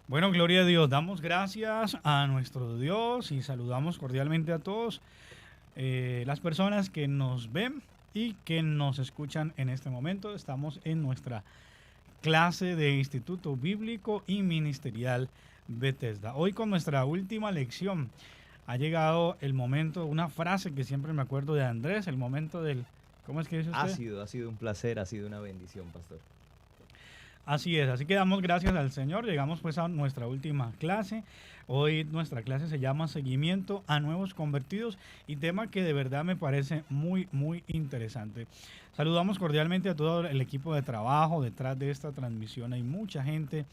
Bueno, gloria a Dios. Damos gracias a nuestro Dios y saludamos cordialmente a todos las personas que nos ven y que nos escuchan en este momento. Estamos en nuestra clase de Instituto Bíblico y Ministerial Bethesda. Hoy con nuestra última lección ha llegado el momento, una frase que siempre me acuerdo de Andrés, el momento del... ¿Cómo es que dice usted? Ha sido un placer, ha sido una bendición, pastor. Así es, así que damos gracias al Señor. Llegamos pues a nuestra última clase. Hoy nuestra clase se llama Seguimiento a Nuevos Convertidos y tema que de verdad me parece muy interesante. Saludamos cordialmente a todo el equipo de trabajo detrás de esta transmisión. Hay mucha gente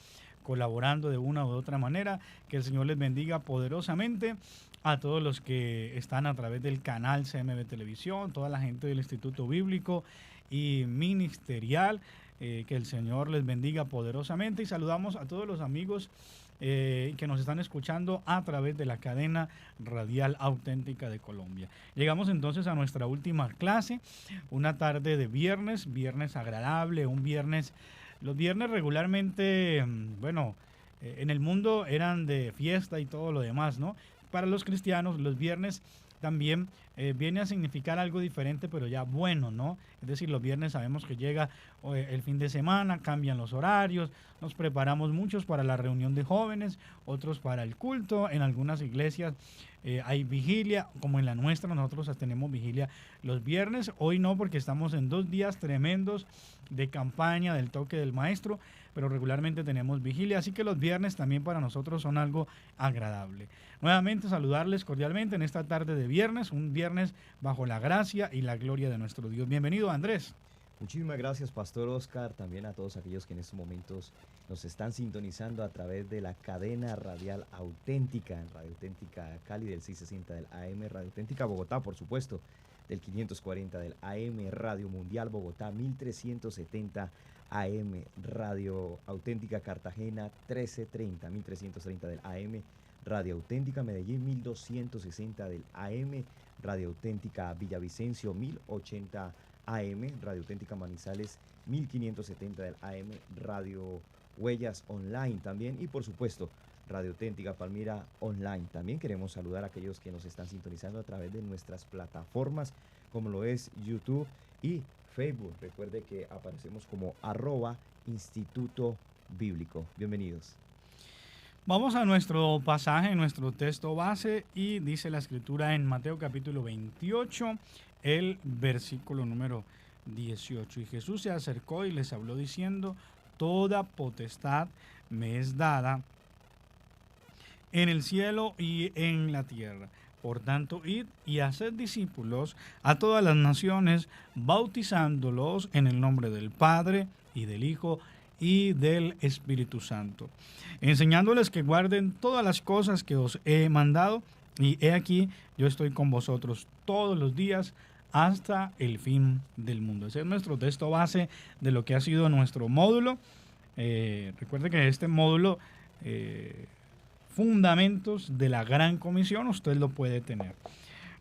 colaborando de una u otra manera. Que el Señor les bendiga poderosamente a todos los que están a través del canal CMB Televisión, toda la gente del Instituto Bíblico y Ministerial. Que el Señor les bendiga poderosamente y saludamos a todos los amigos que nos están escuchando a través de la cadena radial auténtica de Colombia. Llegamos entonces a nuestra última clase, una tarde de viernes agradable, un viernes. Los viernes regularmente, bueno, en el mundo eran de fiesta y todo lo demás, ¿no? Para los cristianos los viernes también viene a significar algo diferente, pero ya bueno, ¿no? Es decir, los viernes sabemos que llega el fin de semana, cambian los horarios, nos preparamos muchos para la reunión de jóvenes, otros para el culto. En algunas iglesias hay vigilia, como en la nuestra, nosotros tenemos vigilia los viernes. Hoy no, porque estamos en 2 días tremendos de campaña del toque del maestro, pero regularmente tenemos vigilia, así que los viernes también para nosotros son algo agradable. Nuevamente saludarles cordialmente en esta tarde de viernes, un viernes bajo la gracia y la gloria de nuestro Dios. Bienvenido, Andrés. Muchísimas gracias, Pastor Oscar, también a todos aquellos que en estos momentos nos están sintonizando a través de la cadena radial auténtica, en Radio Auténtica Cali del 660 del AM, Radio Auténtica Bogotá, por supuesto, del 540 del AM, Radio Mundial Bogotá 1370 AM, Radio Auténtica Cartagena 1330 del AM, Radio Auténtica Medellín 1260 del AM, Radio Auténtica Villavicencio 1080 AM, Radio Auténtica Manizales 1570 del AM, Radio Huellas Online también y por supuesto Radio Auténtica Palmira Online. También queremos saludar a aquellos que nos están sintonizando a través de nuestras plataformas como lo es YouTube y Facebook. Recuerde que aparecemos como @Instituto Bíblico. Bienvenidos. Vamos a nuestro pasaje, nuestro texto base, y dice la escritura en Mateo capítulo 28, el versículo número 18. Y Jesús se acercó y les habló diciendo: toda potestad me es dada en el cielo y en la tierra. Por tanto, id y haced discípulos a todas las naciones, bautizándolos en el nombre del Padre y del Hijo y del Espíritu Santo, enseñándoles que guarden todas las cosas que os he mandado, y he aquí, yo estoy con vosotros todos los días hasta el fin del mundo. Ese es nuestro texto base de lo que ha sido nuestro módulo. Recuerde que este módulo, Fundamentos de la Gran Comisión, usted lo puede tener.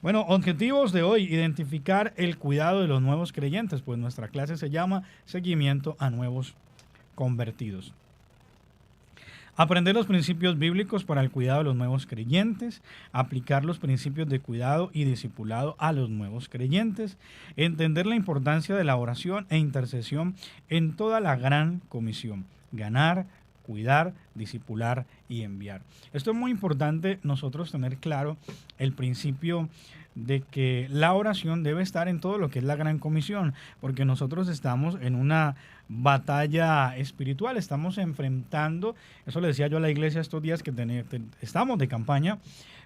Bueno, objetivos de hoy: identificar el cuidado de los nuevos creyentes, pues nuestra clase se llama Seguimiento a Nuevos Convertidos. Aprender los principios bíblicos para el cuidado de los nuevos creyentes, aplicar los principios de cuidado y discipulado a los nuevos creyentes, entender la importancia de la oración e intercesión en toda la gran comisión, ganar, cuidar, discipular y enviar. Esto es muy importante, nosotros tener claro el principio de que la oración debe estar en todo lo que es la gran comisión, porque nosotros estamos en una batalla espiritual, estamos enfrentando, eso le decía yo a la iglesia estos días que estamos de campaña,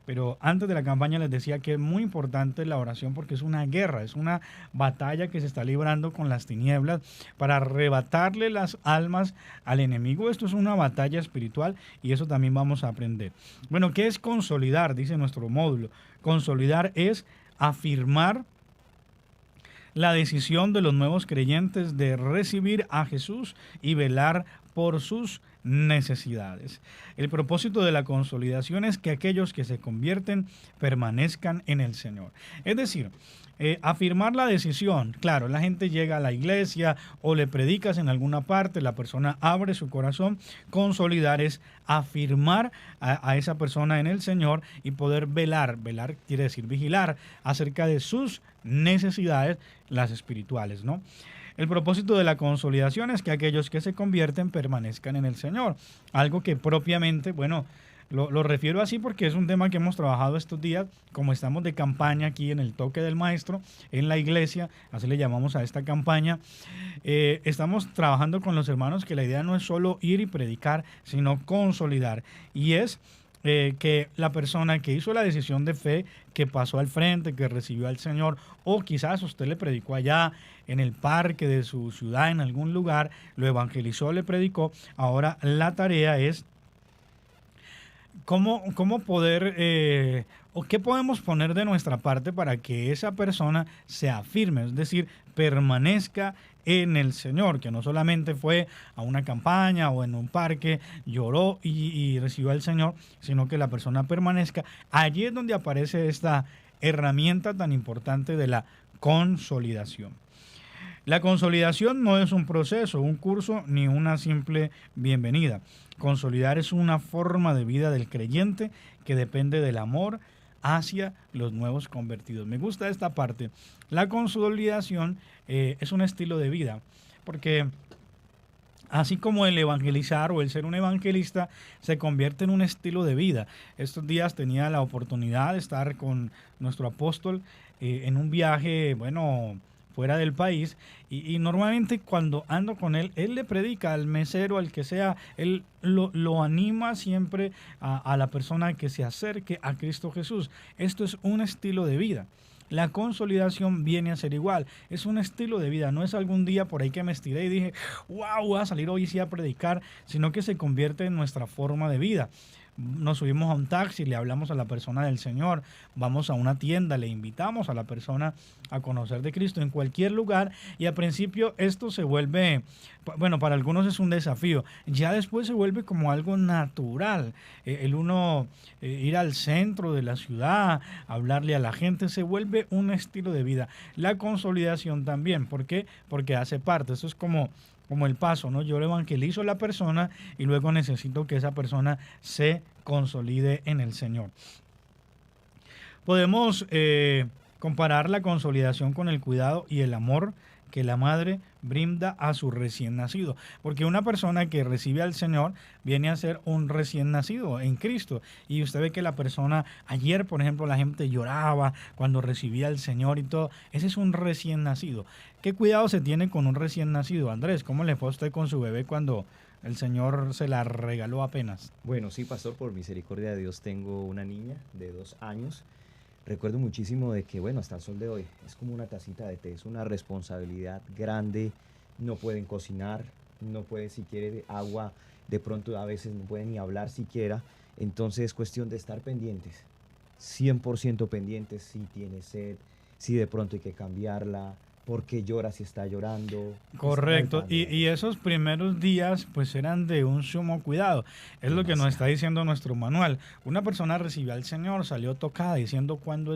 pero antes de la campaña les decía que es muy importante la oración porque es una guerra, es una batalla que se está librando con las tinieblas para arrebatarle las almas al enemigo. Esto es una batalla espiritual y eso también vamos a aprender. Bueno, ¿qué es consolidar? Dice nuestro módulo. Consolidar es afirmar la decisión de los nuevos creyentes de recibir a Jesús y velar por sus necesidades. El propósito de la consolidación es que aquellos que se convierten permanezcan en el Señor. Es decir, afirmar la decisión. Claro, la gente llega a la iglesia o le predicas en alguna parte, la persona abre su corazón. Consolidar es afirmar a esa persona en el Señor y poder velar. Velar quiere decir vigilar acerca de sus necesidades, las espirituales, ¿no? El propósito de la consolidación es que aquellos que se convierten permanezcan en el Señor. Algo que propiamente, bueno, lo refiero así porque es un tema que hemos trabajado estos días, como estamos de campaña aquí en el Toque del Maestro, en la iglesia, así le llamamos a esta campaña. Estamos trabajando con los hermanos que la idea no es solo ir y predicar, sino consolidar. Y es que la persona que hizo la decisión de fe, que pasó al frente, que recibió al Señor, o quizás usted le predicó allá en el parque de su ciudad, en algún lugar, lo evangelizó, le predicó, ahora la tarea es cómo poder o qué podemos poner de nuestra parte para que esa persona se afirme, es decir, permanezca en el Señor, que no solamente fue a una campaña o en un parque, lloró y recibió al Señor, sino que la persona permanezca. Allí es donde aparece esta herramienta tan importante de la consolidación. La consolidación no es un proceso, un curso ni una simple bienvenida. Consolidar es una forma de vida del creyente que depende del amor hacia los nuevos convertidos. Me gusta esta parte. La consolidación es un estilo de vida, porque así como el evangelizar o el ser un evangelista se convierte en un estilo de vida. Estos días tenía la oportunidad de estar con nuestro apóstol en un viaje, bueno, fuera del país, y normalmente cuando ando con él le predica al mesero, al que sea, él lo anima siempre a la persona que se acerque a Cristo Jesús. Esto es un estilo de vida. La consolidación viene a ser igual, es un estilo de vida, no es algún día por ahí que me estiré y dije, wow, voy a salir hoy sí a predicar, sino que se convierte en nuestra forma de vida. Nos subimos a un taxi, le hablamos a la persona del Señor, vamos a una tienda, le invitamos a la persona a conocer de Cristo en cualquier lugar, y al principio esto se vuelve, bueno, para algunos es un desafío, ya después se vuelve como algo natural, el uno ir al centro de la ciudad, hablarle a la gente, se vuelve un estilo de vida. La consolidación también, ¿por qué? Porque hace parte, eso es como el paso, ¿no? Yo le evangelizo a la persona y luego necesito que esa persona se consolide en el Señor. Podemos comparar la consolidación con el cuidado y el amor que la madre brinda a su recién nacido, porque una persona que recibe al Señor viene a ser un recién nacido en Cristo, y usted ve que la persona, ayer por ejemplo la gente lloraba cuando recibía al Señor y todo, ese es un recién nacido. ¿Qué cuidado se tiene con un recién nacido, Andrés? ¿Cómo le fue a usted con su bebé cuando el Señor se la regaló apenas? Bueno, sí, pastor, por misericordia de Dios tengo una niña de 2 años. Recuerdo muchísimo de que, bueno, hasta el sol de hoy, es como una tacita de té, es una responsabilidad grande, no pueden cocinar, no pueden, si quiere agua, de pronto a veces no pueden ni hablar siquiera, entonces es cuestión de estar pendientes, 100% pendientes, si tiene sed, si de pronto hay que cambiarla, por qué llora si está llorando. Correcto, y esos primeros días pues eran de un sumo cuidado, es lo que nos está diciendo nuestro manual. Una persona recibió al Señor, salió tocada diciendo cuándo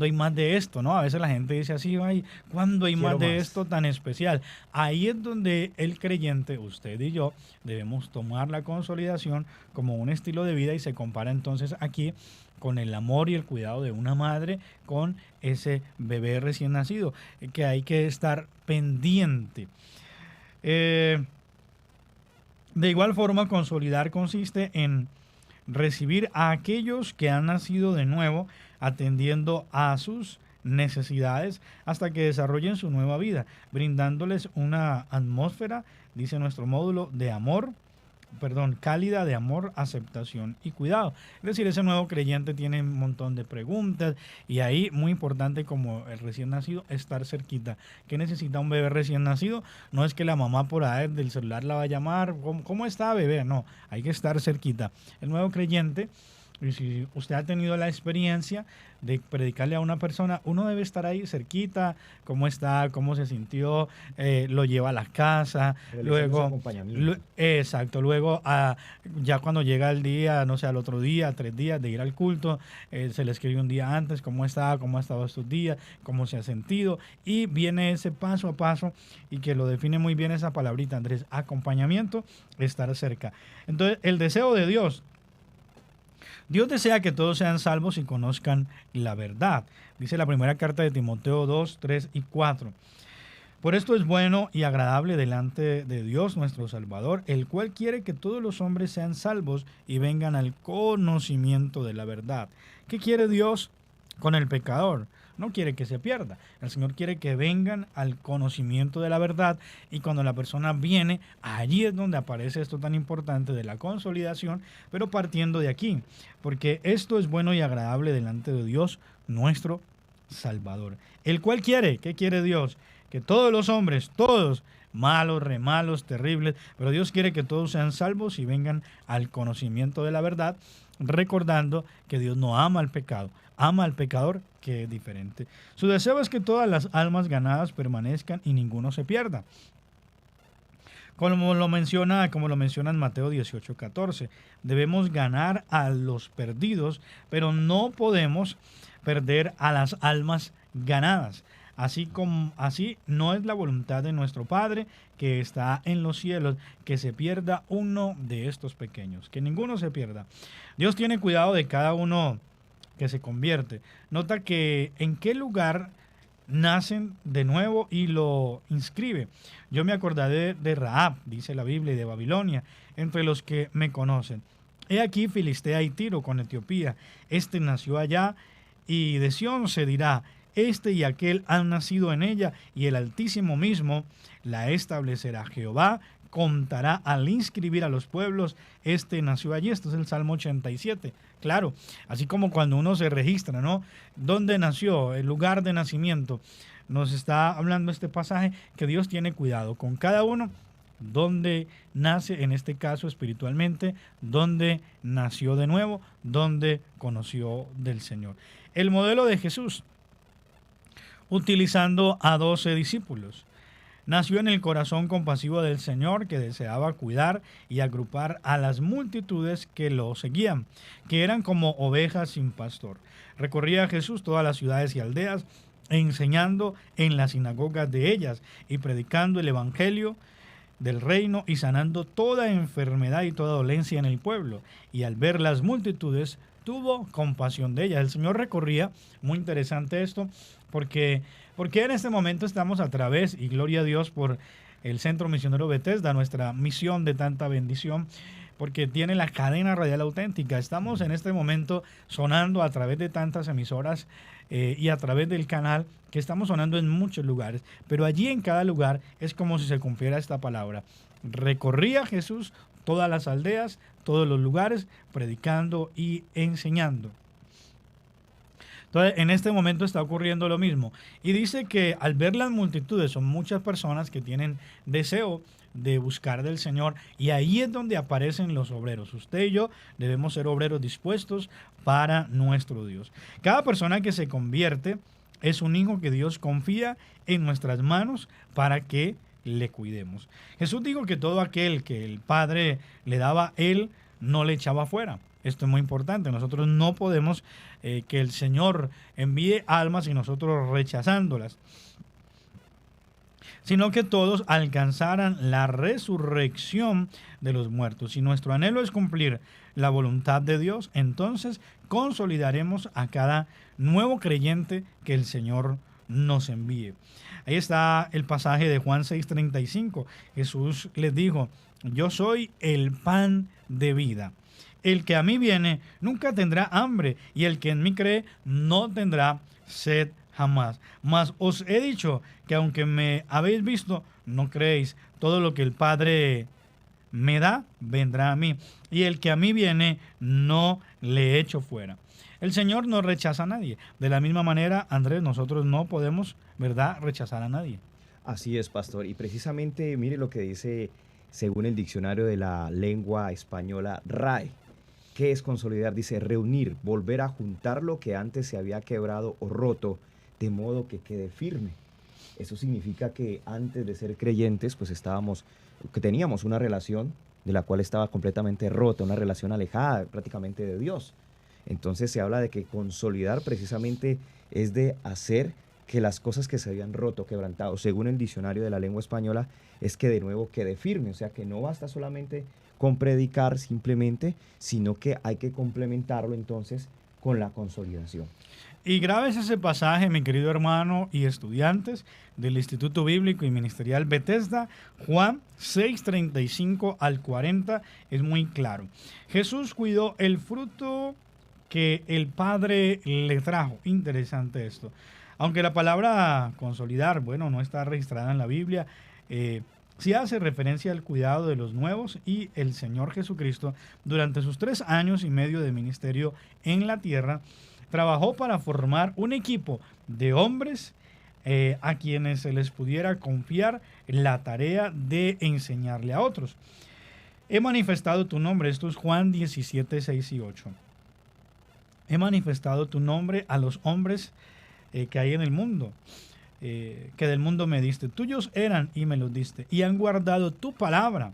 hay más de esto, ¿no? A veces la gente dice así, ay, ¿cuándo hay más de esto tan especial? Ahí es donde el creyente, usted y yo, debemos tomar la consolidación como un estilo de vida, y se compara entonces aquí con el amor y el cuidado de una madre con ese bebé recién nacido, que hay que estar pendiente. De igual forma, consolidar consiste en recibir a aquellos que han nacido de nuevo, atendiendo a sus necesidades hasta que desarrollen su nueva vida, brindándoles una atmósfera, dice nuestro módulo, de amor, cálida, de amor, aceptación y cuidado. Es decir, ese nuevo creyente tiene un montón de preguntas, y ahí, muy importante como el recién nacido, estar cerquita. ¿Qué necesita un bebé recién nacido? No es que la mamá por ahí del celular la va a llamar, ¿cómo está, bebé? No, hay que estar cerquita. El nuevo creyente Y si usted ha tenido la experiencia de predicarle a una persona, uno debe estar ahí cerquita, cómo está, cómo se sintió, lo lleva a la casa, Realizando ese luego, acompañamiento. exacto, luego ya cuando llega el día, no sé, al otro día, 3 días de ir al culto, se le escribe un día antes cómo está, cómo ha estado estos días, cómo se ha sentido, y viene ese paso a paso y que lo define muy bien esa palabrita, Andrés, acompañamiento, estar cerca. Entonces, el deseo de Dios desea que todos sean salvos y conozcan la verdad. Dice la primera carta de Timoteo 2, 3 y 4. Por esto es bueno y agradable delante de Dios nuestro Salvador, el cual quiere que todos los hombres sean salvos y vengan al conocimiento de la verdad. ¿Qué quiere Dios con el pecador? No quiere que se pierda. El Señor quiere que vengan al conocimiento de la verdad, y cuando la persona viene, allí es donde aparece esto tan importante de la consolidación, pero partiendo de aquí, porque esto es bueno y agradable delante de Dios nuestro Salvador, el cual quiere, ¿qué quiere Dios? Que todos los hombres, todos, malos, re malos, terribles, pero Dios quiere que todos sean salvos y vengan al conocimiento de la verdad, recordando que Dios no ama al pecado, ama al pecador, que es diferente. Su deseo es que todas las almas ganadas permanezcan y ninguno se pierda. Como lo menciona en Mateo 18:14, debemos ganar a los perdidos, pero no podemos perder a las almas ganadas. Así no es la voluntad de nuestro Padre que está en los cielos, que se pierda uno de estos pequeños, que ninguno se pierda. Dios tiene cuidado de cada uno que se convierte. Nota que en qué lugar nacen de nuevo y lo inscribe. Yo me acordaré de Rahab, dice la Biblia, y de Babilonia, entre los que me conocen. He aquí Filistea y Tiro con Etiopía. Este nació allá, y de Sión se dirá, este y aquel han nacido en ella, y el Altísimo mismo la establecerá. Jehová contará al inscribir a los pueblos, este nació allí. Esto es el Salmo 87. Claro, así como cuando uno se registra, ¿no? ¿Dónde nació? El lugar de nacimiento. Nos está hablando este pasaje que Dios tiene cuidado con cada uno, donde nace, en este caso espiritualmente, donde nació de nuevo, donde conoció del Señor. El modelo de Jesús, utilizando a 12 discípulos. Nació en el corazón compasivo del Señor, que deseaba cuidar y agrupar a las multitudes que lo seguían, que eran como ovejas sin pastor. Recorría Jesús todas las ciudades y aldeas, enseñando en las sinagogas de ellas y predicando el evangelio del reino y sanando toda enfermedad y toda dolencia en el pueblo. Y al ver las multitudes, tuvo compasión de ellas. El Señor recorría, muy interesante esto, porque en este momento estamos a través, y gloria a Dios por el Centro Misionero Bethesda, nuestra misión de tanta bendición, porque tiene la cadena radial auténtica. Estamos en este momento sonando a través de tantas emisoras y a través del canal, que estamos sonando en muchos lugares, pero allí en cada lugar es como si se cumpliera esta palabra. Recorría Jesús todas las aldeas, todos los lugares, predicando y enseñando. Entonces, en este momento está ocurriendo lo mismo. Y dice que al ver las multitudes, son muchas personas que tienen deseo de buscar del Señor, y ahí es donde aparecen los obreros. Usted y yo debemos ser obreros dispuestos para nuestro Dios. Cada persona que se convierte es un hijo que Dios confía en nuestras manos para que le cuidemos. Jesús dijo que todo aquel que el Padre le daba, Él no le echaba fuera. Esto es muy importante. Nosotros no podemos que el Señor envíe almas y nosotros rechazándolas, sino que todos alcanzaran la resurrección de los muertos. Si nuestro anhelo es cumplir la voluntad de Dios, entonces consolidaremos a cada nuevo creyente que el Señor nos envíe. Ahí está el pasaje de Juan 6:35. Jesús les dijo: yo soy el pan de vida. El que a mí viene nunca tendrá hambre, y el que en mí cree no tendrá sed jamás. Mas os he dicho que aunque me habéis visto, no creéis. Todo lo que el Padre me da, vendrá a mí. Y el que a mí viene, no le echo fuera. El Señor no rechaza a nadie. De la misma manera, Andrés, nosotros no podemos, ¿verdad?, rechazar a nadie. Así es, pastor. Y precisamente mire lo que dice, según el diccionario de la lengua española, RAE. ¿Qué es consolidar? Dice reunir, volver a juntar lo que antes se había quebrado o roto, de modo que quede firme. Eso significa que antes de ser creyentes, pues que teníamos una relación de la cual estaba completamente rota, una relación alejada prácticamente de Dios. Entonces se habla de que consolidar precisamente es de hacer que las cosas que se habían roto, quebrantado, según el diccionario de la lengua española, es que de nuevo quede firme. O sea que no basta solamente con predicar simplemente, sino que hay que complementarlo entonces con la consolidación. Y grabes ese pasaje, mi querido hermano y estudiantes del Instituto Bíblico y Ministerial Bethesda, Juan 6:35 al 40, es muy claro. Jesús cuidó el fruto que el Padre le trajo. Interesante esto. Aunque la palabra consolidar, bueno, no está registrada en la Biblia, sí hace referencia al cuidado de los nuevos, y el Señor Jesucristo, durante sus 3 años y medio de ministerio en la tierra, trabajó para formar un equipo de hombres a quienes se les pudiera confiar la tarea de enseñarle a otros. He manifestado tu nombre, esto es Juan 17, 6 y 8. He manifestado tu nombre a los hombres que hay en el mundo, que del mundo me diste. Tuyos eran y me los diste, y han guardado tu palabra.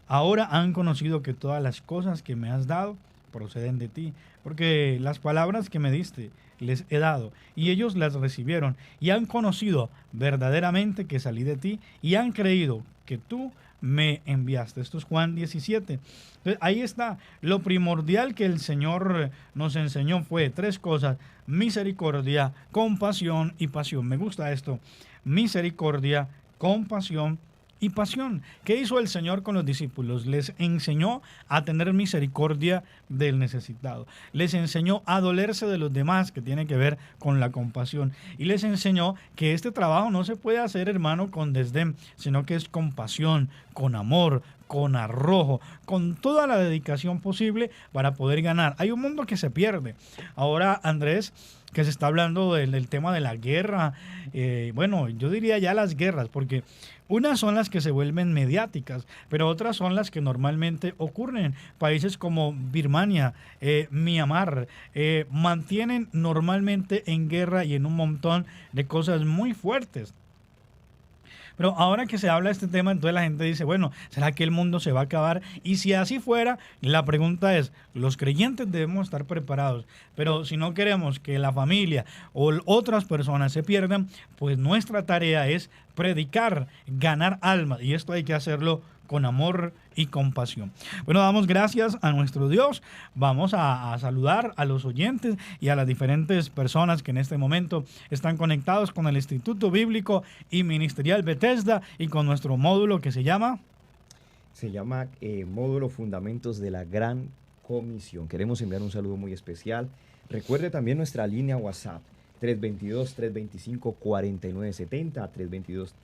Ahora han conocido que todas las cosas que me has dado proceden de ti, porque las palabras que me diste les he dado, y ellos las recibieron, y han conocido verdaderamente que salí de ti, y han creído que tú me enviaste. Esto es Juan 17. Entonces, ahí está. Lo primordial que el Señor nos enseñó fue 3 cosas: misericordia, compasión y pasión. Me gusta esto: misericordia, compasión y pasión. ¿Qué hizo el Señor con los discípulos? Les enseñó a tener misericordia del necesitado. Les enseñó a dolerse de los demás, que tiene que ver con la compasión. Y les enseñó que este trabajo no se puede hacer, hermano, con desdén, sino que es con pasión, con amor, con arrojo, con toda la dedicación posible para poder ganar. Hay un mundo que se pierde. Ahora, Andrés, que se está hablando del tema de la guerra, bueno, yo diría ya las guerras, porque unas son las que se vuelven mediáticas, pero otras son las que normalmente ocurren en países como Birmania, Myanmar, mantienen normalmente en guerra y en un montón de cosas muy fuertes. Pero ahora que se habla de este tema, entonces la gente dice, bueno, ¿será que el mundo se va a acabar? Y si así fuera, la pregunta es, los creyentes debemos estar preparados, pero si no queremos que la familia o otras personas se pierdan, pues nuestra tarea es predicar, ganar almas, y esto hay que hacerlo con amor y compasión. Bueno, damos gracias a nuestro Dios. Vamos a saludar a los oyentes y a las diferentes personas que en este momento están conectados con el Instituto Bíblico y Ministerial Bethesda y con nuestro módulo que se llama... Módulo Fundamentos de la Gran Comisión. Queremos enviar un saludo muy especial. Recuerde también nuestra línea WhatsApp 322-325-4970,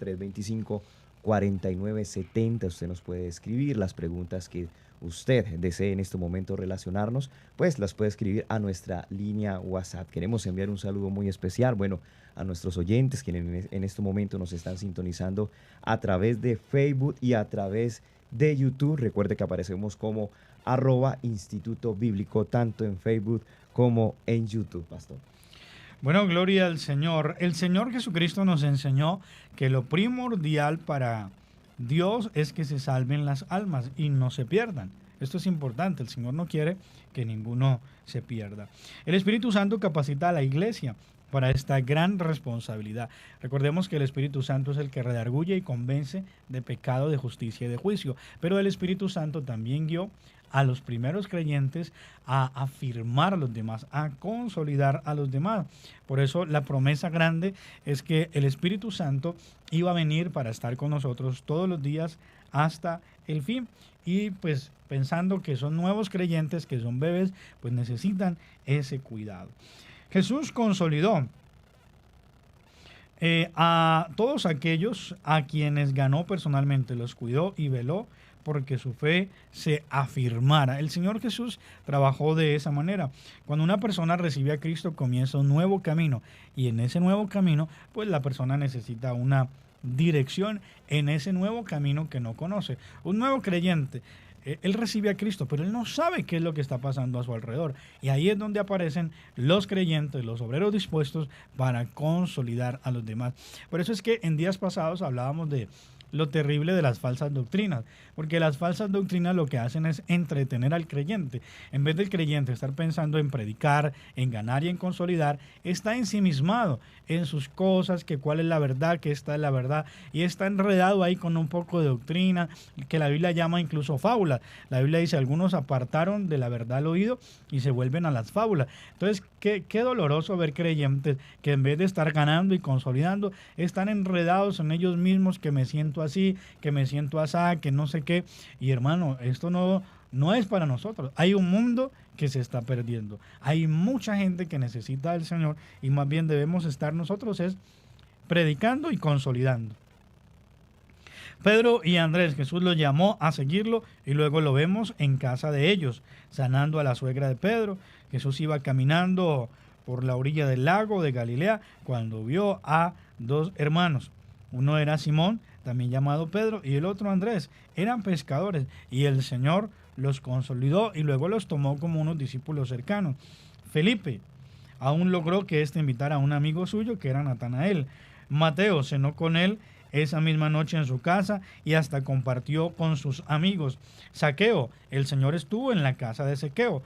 322-325-4970. Usted nos puede escribir las preguntas que usted desee en este momento relacionarnos, pues las puede escribir a nuestra línea WhatsApp. Queremos enviar un saludo muy especial, bueno, a nuestros oyentes que en este momento nos están sintonizando a través de Facebook y a través de YouTube. Recuerde que aparecemos como @Instituto Bíblico, tanto en Facebook como en YouTube, pastor. Bueno, gloria al Señor. El Señor Jesucristo nos enseñó que lo primordial para Dios es que se salven las almas y no se pierdan. Esto es importante. El Señor no quiere que ninguno se pierda. El Espíritu Santo capacita a la iglesia para esta gran responsabilidad. Recordemos que el Espíritu Santo es el que redarguye y convence de pecado, de justicia y de juicio. Pero el Espíritu Santo también guió a los primeros creyentes a afirmar a los demás, a consolidar a los demás. Por eso la promesa grande es que el Espíritu Santo iba a venir para estar con nosotros todos los días hasta el fin. Y pues pensando que son nuevos creyentes, que son bebés, pues necesitan ese cuidado. Jesús consolidó a todos aquellos a quienes ganó personalmente, los cuidó y veló porque su fe se afirmara. El Señor Jesús trabajó de esa manera. Cuando una persona recibe a Cristo, comienza un nuevo camino, y en ese nuevo camino, pues la persona necesita una dirección en ese nuevo camino que no conoce. Un nuevo creyente él recibe a Cristo, pero él no sabe qué es lo que está pasando a su alrededor. Y ahí es donde aparecen los creyentes, los obreros dispuestos para consolidar a los demás. Por eso es que en días pasados hablábamos de lo terrible de las falsas doctrinas, porque las falsas doctrinas lo que hacen es entretener al creyente. En vez del creyente estar pensando en predicar, en ganar y en consolidar, está ensimismado en sus cosas, que cuál es la verdad, que esta es la verdad, y está enredado ahí con un poco de doctrina, que la Biblia llama incluso fábulas. La Biblia dice, algunos apartaron de la verdad al oído y se vuelven a las fábulas. Entonces, qué doloroso ver creyentes que en vez de estar ganando y consolidando, están enredados en ellos mismos, que me siento así, que me siento asá, que no sé qué. Y hermano, esto no es para nosotros. Hay un mundo que se está perdiendo. Hay mucha gente que necesita del Señor y más bien debemos estar nosotros es predicando y consolidando. Pedro y Andrés, Jesús los llamó a seguirlo y luego lo vemos en casa de ellos, sanando a la suegra de Pedro. Jesús iba caminando por la orilla del lago de Galilea cuando vio a dos hermanos. Uno era Simón, también llamado Pedro, y el otro Andrés. Eran pescadores y el Señor los consolidó y luego los tomó como unos discípulos cercanos. Felipe aún logró que éste invitara a un amigo suyo que era Natanael. Mateo cenó con él esa misma noche en su casa y hasta compartió con sus amigos. Zaqueo, el Señor estuvo en la casa de Zaqueo,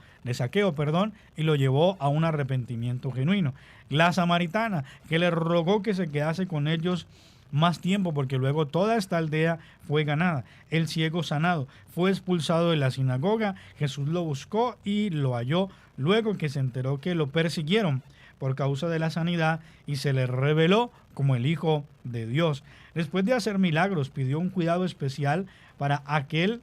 y lo llevó a un arrepentimiento genuino. La samaritana, que le rogó que se quedase con ellos más tiempo, porque luego toda esta aldea fue ganada. El ciego sanado fue expulsado de la sinagoga. Jesús lo buscó y lo halló luego que se enteró que lo persiguieron por causa de la sanidad y se le reveló como el Hijo de Dios. Después de hacer milagros, pidió un cuidado especial para aquel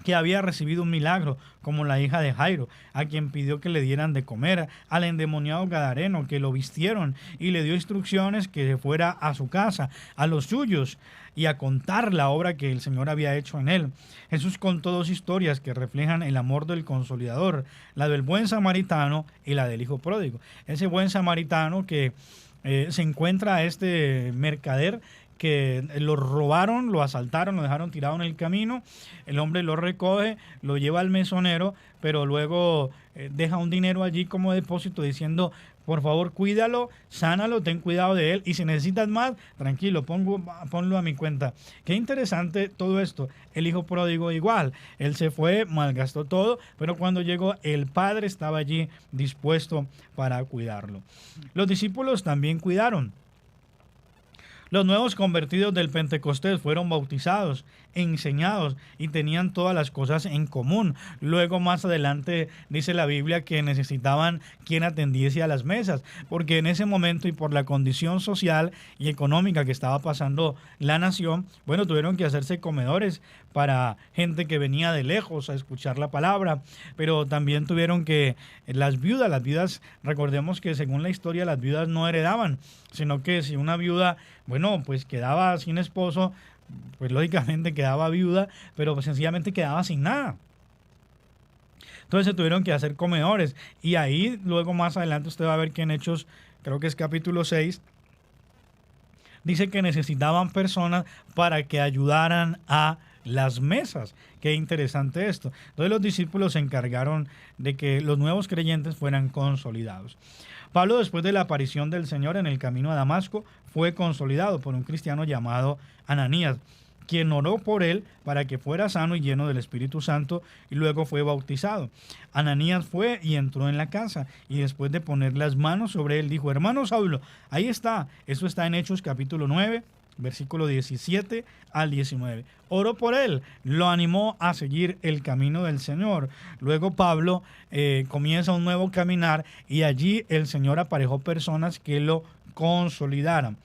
que había recibido un milagro, como la hija de Jairo, a quien pidió que le dieran de comer, al endemoniado gadareno, que lo vistieron y le dio instrucciones que fuera a su casa, a los suyos, y a contar la obra que el Señor había hecho en él. Jesús contó dos historias que reflejan el amor del consolidador, la del buen samaritano y la del hijo pródigo. Ese buen samaritano que se encuentra a este mercader que lo robaron, lo asaltaron, lo dejaron tirado en el camino. El hombre lo recoge, lo lleva al mesonero, pero luego deja un dinero allí como depósito diciendo, por favor, cuídalo, sánalo, ten cuidado de él y si necesitas más, tranquilo, ponlo a mi cuenta. Qué interesante todo esto. El hijo pródigo igual, él se fue, malgastó todo, pero cuando llegó el padre estaba allí dispuesto para cuidarlo. Los discípulos también cuidaron. Los nuevos convertidos del Pentecostés fueron bautizados, enseñados y tenían todas las cosas en común. Luego más adelante dice la Biblia que necesitaban quien atendiese a las mesas, porque en ese momento y por la condición social y económica que estaba pasando la nación, bueno, tuvieron que hacerse comedores para gente que venía de lejos a escuchar la palabra, pero también tuvieron que las viudas, recordemos que según la historia las viudas no heredaban, sino que si una viuda, bueno, pues quedaba sin esposo, pues lógicamente quedaba viuda, pero pues sencillamente quedaba sin nada. Entonces se tuvieron que hacer comedores y ahí luego más adelante usted va a ver que en Hechos, creo que es capítulo 6, dice que necesitaban personas para que ayudaran a las mesas. Qué interesante esto. Entonces los discípulos se encargaron de que los nuevos creyentes fueran consolidados. Pablo, después de la aparición del Señor en el camino a Damasco, fue consolidado por un cristiano llamado Ananías, quien oró por él para que fuera sano y lleno del Espíritu Santo y luego fue bautizado. Ananías fue y entró en la casa y después de poner las manos sobre él dijo, hermano Saulo, ahí está, eso está en Hechos capítulo 9, versículo 17 al 19. Oró por él, lo animó a seguir el camino del Señor. Luego Pablo comienza un nuevo caminar y allí el Señor aparejó personas que lo consolidaran.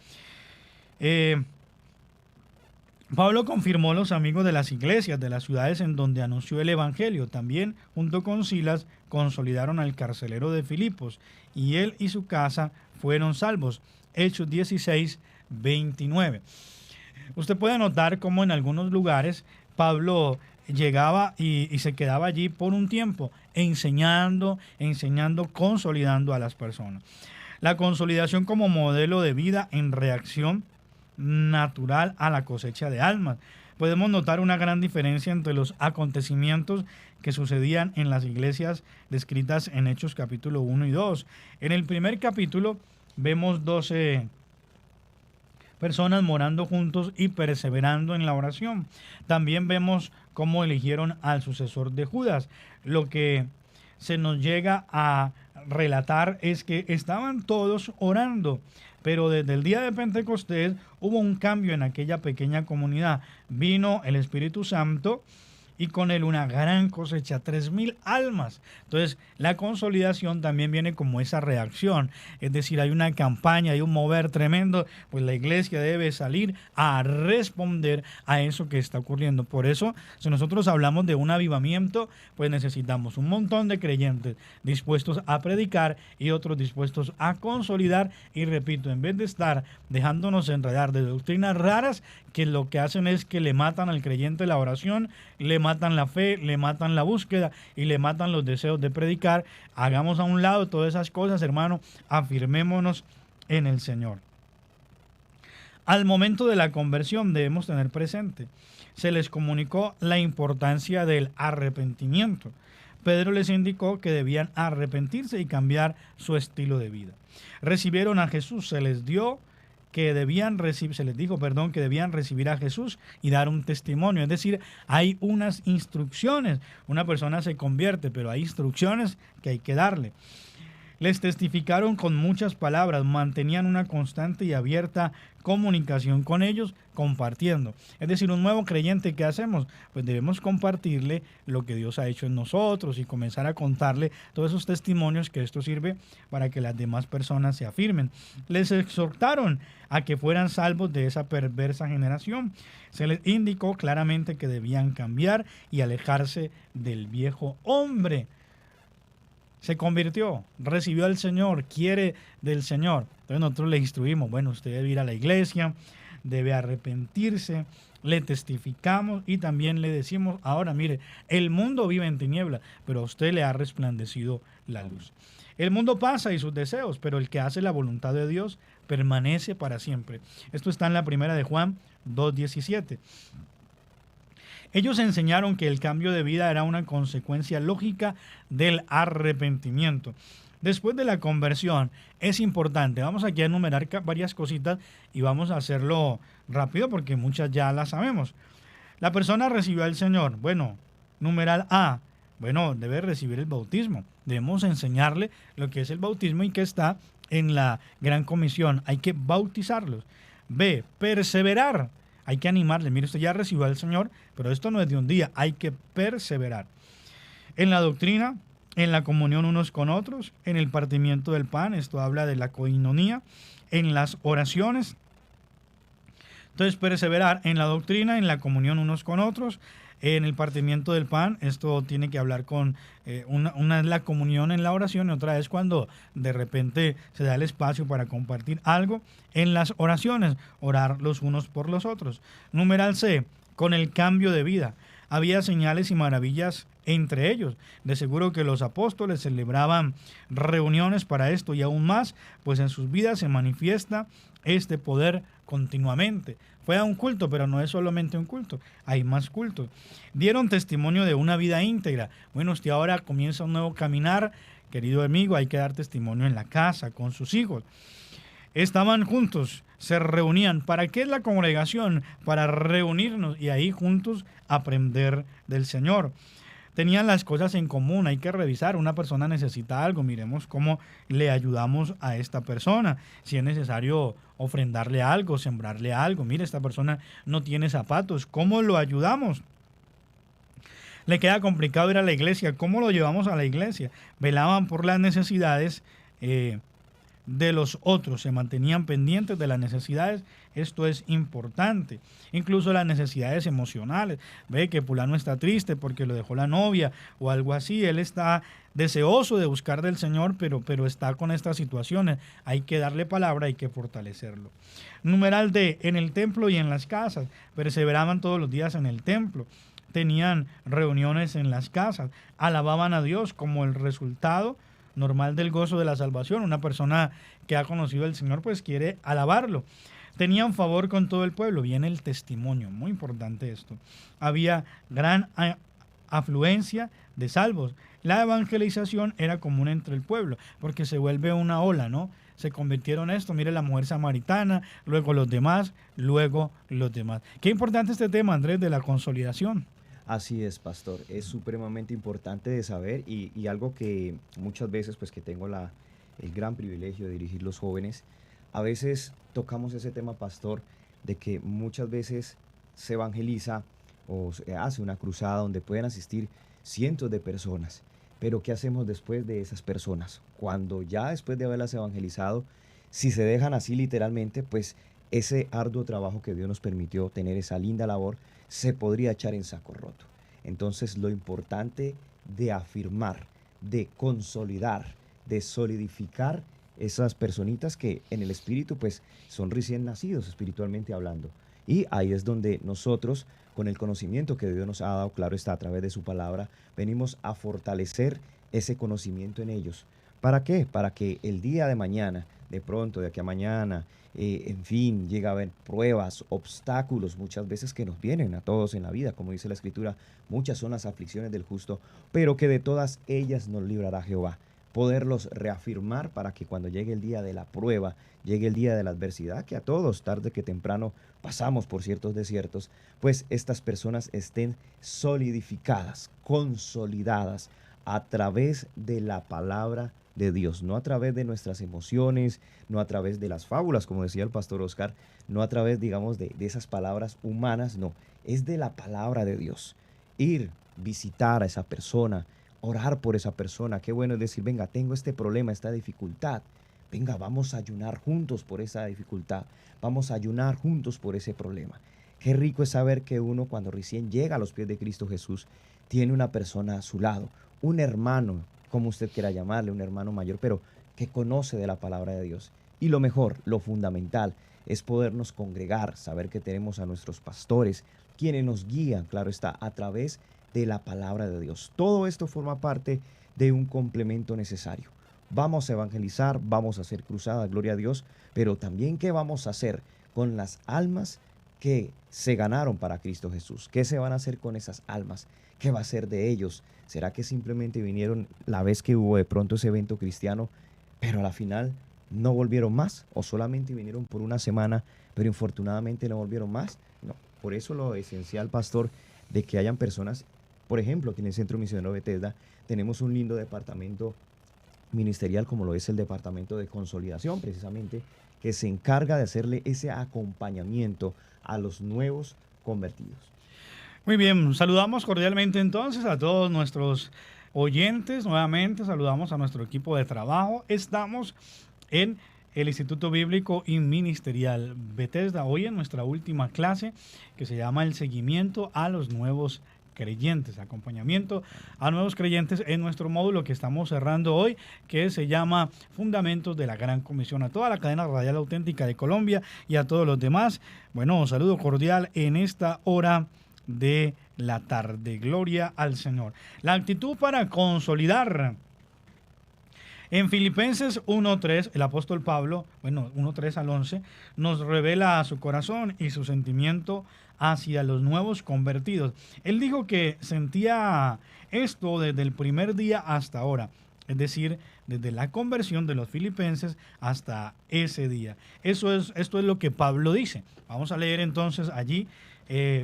Pablo confirmó los amigos de las iglesias de las ciudades en donde anunció el evangelio. También, junto con Silas, consolidaron al carcelero de Filipos y él y su casa fueron salvos. Hechos 16, 29. Usted puede notar cómo en algunos lugares Pablo llegaba y se quedaba allí por un tiempo, enseñando, consolidando a las personas. La consolidación como modelo de vida en reacción natural a la cosecha de almas. podemos notar una gran diferencia entre los acontecimientos que sucedían en las iglesias descritas en Hechos capítulo 1 y 2. En el primer capítulo vemos 12 personas morando juntos y perseverando en la oración. También vemos cómo eligieron al sucesor de Judas. Lo que se nos llega a relatar es que estaban todos orando, pero desde el día de Pentecostés hubo un cambio en aquella pequeña comunidad. Vino el Espíritu Santo y con él una gran cosecha, 3,000 almas. Entonces, la consolidación también viene como esa reacción. Es decir, hay una campaña, hay un mover tremendo, pues la iglesia debe salir a responder a eso que está ocurriendo. Por eso, si nosotros hablamos de un avivamiento, pues necesitamos un montón de creyentes dispuestos a predicar y otros dispuestos a consolidar. Y repito, en vez de estar dejándonos enredar de doctrinas raras, que lo que hacen es que le matan al creyente la oración, le matan la fe, le matan la búsqueda y le matan los deseos de predicar. Hagamos a un lado todas esas cosas, hermano, afirmémonos en el Señor. Al momento de la conversión debemos tener presente, se les comunicó la importancia del arrepentimiento. Pedro les indicó que debían arrepentirse y cambiar su estilo de vida. Recibieron a Jesús, se les dijo que debían recibir a Jesús y dar un testimonio. Es decir, hay unas instrucciones. Una persona se convierte, pero hay instrucciones que hay que darle. Les testificaron con muchas palabras, mantenían una constante y abierta comunicación con ellos, compartiendo. Es decir, un nuevo creyente, ¿qué hacemos? Pues debemos compartirle lo que Dios ha hecho en nosotros y comenzar a contarle todos esos testimonios, que esto sirve para que las demás personas se afirmen. Les exhortaron a que fueran salvos de esa perversa generación. Se les indicó claramente que debían cambiar y alejarse del viejo hombre. Se convirtió, recibió al Señor, quiere del Señor. Entonces nosotros le instruimos, bueno, usted debe ir a la iglesia, debe arrepentirse, le testificamos y también le decimos, ahora mire, el mundo vive en tiniebla, pero a usted le ha resplandecido la luz. El mundo pasa y sus deseos, pero el que hace la voluntad de Dios permanece para siempre. Esto está en la primera de Juan 2:17. Ellos enseñaron que el cambio de vida era una consecuencia lógica del arrepentimiento. Después de la conversión, es importante, vamos aquí a enumerar varias cositas y vamos a hacerlo rápido porque muchas ya las sabemos. La persona recibió al Señor. Bueno, numeral A, bueno, debe recibir el bautismo. Debemos enseñarle lo que es el bautismo y que está en la Gran Comisión. Hay que bautizarlos. B, perseverar. Hay que animarle. Mire, usted ya recibió al Señor, pero esto no es de un día. Hay que perseverar. En la doctrina, en la comunión unos con otros, en el partimiento del pan, esto habla de la coinonía, en las oraciones. Entonces, perseverar en la doctrina, en la comunión unos con otros, en el partimiento del pan, esto tiene que hablar con una es la comunión en la oración y otra es cuando de repente se da el espacio para compartir algo. En las oraciones, orar los unos por los otros. Numeral C, con el cambio de vida. Había señales y maravillas entre ellos. De seguro que los apóstoles celebraban reuniones para esto y aún más, pues en sus vidas se manifiesta este poder continuamente. Fue a un culto, pero no es solamente un culto, hay más cultos. Dieron testimonio de una vida íntegra. Bueno, usted ahora comienza un nuevo caminar, querido amigo, hay que dar testimonio en la casa, con sus hijos. Estaban juntos, se reunían. ¿Para qué es la congregación? Para reunirnos y ahí juntos aprender del Señor. Tenían las cosas en común, hay que revisar. Una persona necesita algo, miremos cómo le ayudamos a esta persona. Si es necesario ofrendarle algo, sembrarle algo. Mire, esta persona no tiene zapatos, ¿cómo lo ayudamos? Le queda complicado ir a la iglesia, ¿cómo lo llevamos a la iglesia? Velaban por las necesidades de los otros, se mantenían pendientes de las necesidades. Esto es importante, incluso las necesidades emocionales. Ve que fulano está triste porque lo dejó la novia o algo así, él está deseoso de buscar del Señor, pero está con estas situaciones. Hay que darle palabra, hay que fortalecerlo. Numeral D, en el templo y en las casas, perseveraban todos los días en el templo. Tenían reuniones en las casas, alababan a Dios como el resultado normal del gozo de la salvación. Una persona que ha conocido al Señor pues quiere alabarlo. Tenían favor con todo el pueblo. Viene el testimonio, muy importante esto. Había gran afluencia de salvos. La evangelización era común entre el pueblo, porque se vuelve una ola, ¿no? Se convirtieron en esto, mire la mujer samaritana, luego los demás, luego los demás. Qué importante este tema, Andrés, de la consolidación. Así es, pastor. Es supremamente importante de saber y algo que muchas veces, pues que tengo el gran privilegio de dirigir los jóvenes, a veces tocamos ese tema, pastor, de que muchas veces se evangeliza o se hace una cruzada donde pueden asistir cientos de personas. Pero ¿qué hacemos después de esas personas? Cuando ya después de haberlas evangelizado, si se dejan así literalmente, pues ese arduo trabajo que Dios nos permitió tener, esa linda labor, se podría echar en saco roto. Entonces lo importante de afirmar, de consolidar, de solidificar esas personitas que en el espíritu pues son recién nacidos espiritualmente hablando. Y ahí es donde nosotros, con el conocimiento que Dios nos ha dado, claro está, a través de su palabra, venimos a fortalecer ese conocimiento en ellos. ¿Para qué? Para que el día de mañana, de pronto, de aquí a mañana, en fin, llega a haber pruebas, obstáculos muchas veces que nos vienen a todos en la vida, como dice la Escritura, muchas son las aflicciones del justo, pero que de todas ellas nos librará Jehová. Poderlos reafirmar para que cuando llegue el día de la prueba, llegue el día de la adversidad, que a todos, tarde que temprano, pasamos por ciertos desiertos, pues estas personas estén solidificadas, consolidadas a través de la palabra de Dios, no a través de nuestras emociones, no a través de las fábulas, como decía el pastor Oscar, no a través, digamos, de esas palabras humanas, no, es de la palabra de Dios. Ir, visitar a esa persona, orar por esa persona. Qué bueno es decir, venga, tengo este problema, esta dificultad. Venga, vamos a ayunar juntos por esa dificultad. Vamos a ayunar juntos por ese problema. Qué rico es saber que uno cuando recién llega a los pies de Cristo Jesús tiene una persona a su lado, un hermano, como usted quiera llamarle, un hermano mayor, pero que conoce de la palabra de Dios. Y lo mejor, lo fundamental, es podernos congregar, saber que tenemos a nuestros pastores, quienes nos guían, claro está, a través de la palabra de Dios. Todo esto forma parte de un complemento necesario. Vamos a evangelizar, vamos a hacer cruzada, gloria a Dios, pero también ¿qué vamos a hacer con las almas que se ganaron para Cristo Jesús? ¿Qué se van a hacer con esas almas? ¿Qué va a ser de ellos? ¿Será que simplemente vinieron la vez que hubo de pronto ese evento cristiano, pero a la final no volvieron más? ¿O solamente vinieron por una semana, pero infortunadamente no volvieron más? No, por eso lo esencial, pastor, de que hayan personas. Por ejemplo, aquí en el Centro Misionero Bethesda tenemos un lindo departamento ministerial como lo es el Departamento de Consolidación, precisamente, que se encarga de hacerle ese acompañamiento a los nuevos convertidos. Muy bien, saludamos cordialmente entonces a todos nuestros oyentes. Nuevamente saludamos a nuestro equipo de trabajo. Estamos en el Instituto Bíblico y Ministerial Bethesda. Hoy en nuestra última clase que se llama El seguimiento a los nuevos creyentes, acompañamiento a nuevos creyentes en nuestro módulo que estamos cerrando hoy, que se llama Fundamentos de la Gran Comisión. A toda la cadena radial auténtica de Colombia y a todos los demás, bueno, un saludo cordial en esta hora de la tarde. Gloria al Señor. La actitud para consolidar. En Filipenses 1.3, el apóstol Pablo, 1.3 al 11, nos revela su corazón y su sentimiento hacia los nuevos convertidos. Él dijo que sentía esto desde el primer día hasta ahora, es decir, desde la conversión de los filipenses hasta ese día. Esto es lo que Pablo dice. Vamos a leer entonces allí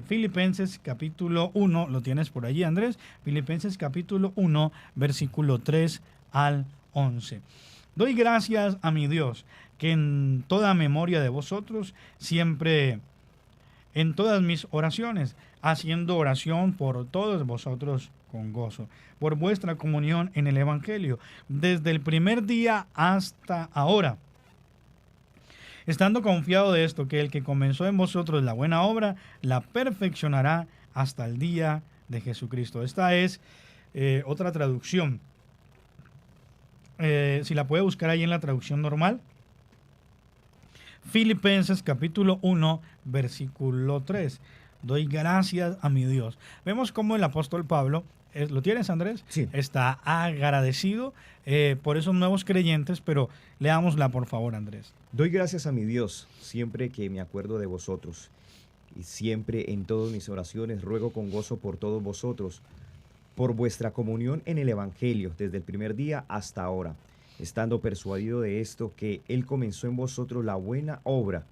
Filipenses capítulo 1, lo tienes por allí, Andrés. Filipenses capítulo 1, versículo 3 al 11. Doy gracias a mi Dios, que en toda memoria de vosotros, siempre en todas mis oraciones, haciendo oración por todos vosotros con gozo, por vuestra comunión en el Evangelio, desde el primer día hasta ahora, estando confiado de esto, que el que comenzó en vosotros la buena obra, la perfeccionará hasta el día de Jesucristo. Esta es otra traducción. Si la puede buscar ahí en la traducción normal. Filipenses capítulo 1, versículo 3. doy gracias a mi Dios. Vemos cómo el apóstol Pablo, ¿lo tienes, Andrés? Sí. Está agradecido por esos nuevos creyentes, pero leámosla por favor, Andrés. Doy gracias a mi Dios siempre que me acuerdo de vosotros, y siempre en todas mis oraciones ruego con gozo por todos vosotros, por vuestra comunión en el Evangelio desde el primer día hasta ahora, estando persuadido de esto, que Él comenzó en vosotros la buena obra.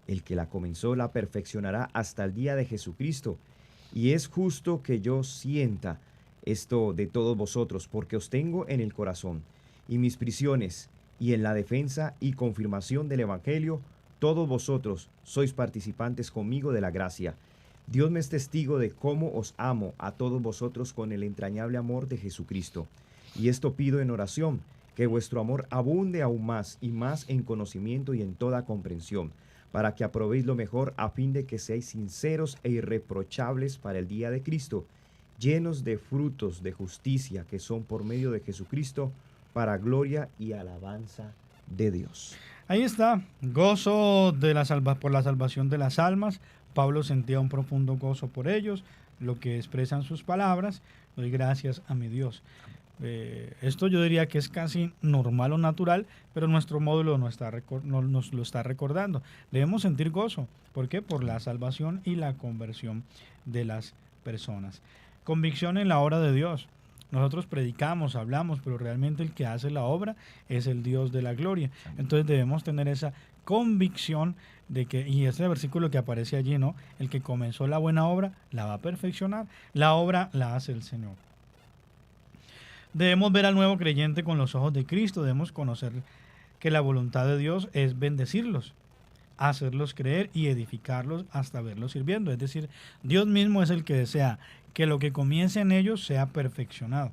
El que la comenzó la perfeccionará hasta el día de Jesucristo. Y es justo que yo sienta esto de todos vosotros, porque os tengo en el corazón, y mis prisiones, y en la defensa y confirmación del Evangelio, todos vosotros sois participantes conmigo de la gracia. Dios me es testigo de cómo os amo a todos vosotros con el entrañable amor de Jesucristo. Y esto pido en oración, que vuestro amor abunde aún más y más en conocimiento y en toda comprensión, para que aprobéis lo mejor, a fin de que seáis sinceros e irreprochables para el día de Cristo, llenos de frutos de justicia que son por medio de Jesucristo, para gloria y alabanza de Dios. Ahí está, gozo de por la salvación de las almas. Pablo sentía un profundo gozo por ellos, lo que expresan sus palabras. Doy gracias a mi Dios. Esto yo diría que es casi normal o natural, pero nuestro módulo nos lo está recordando. Debemos sentir gozo. ¿Por qué? Por la salvación y la conversión de las personas. Convicción en la obra de Dios. Nosotros predicamos, hablamos, pero realmente el que hace la obra es el Dios de la gloria. Entonces debemos tener esa convicción de que, y ese versículo que aparece allí, ¿no? El que comenzó la buena obra la va a perfeccionar. La obra la hace el Señor. Debemos ver al nuevo creyente con los ojos de Cristo. Debemos conocer que la voluntad de Dios es bendecirlos, hacerlos creer y edificarlos hasta verlos sirviendo. Es decir, Dios mismo es el que desea que lo que comience en ellos sea perfeccionado.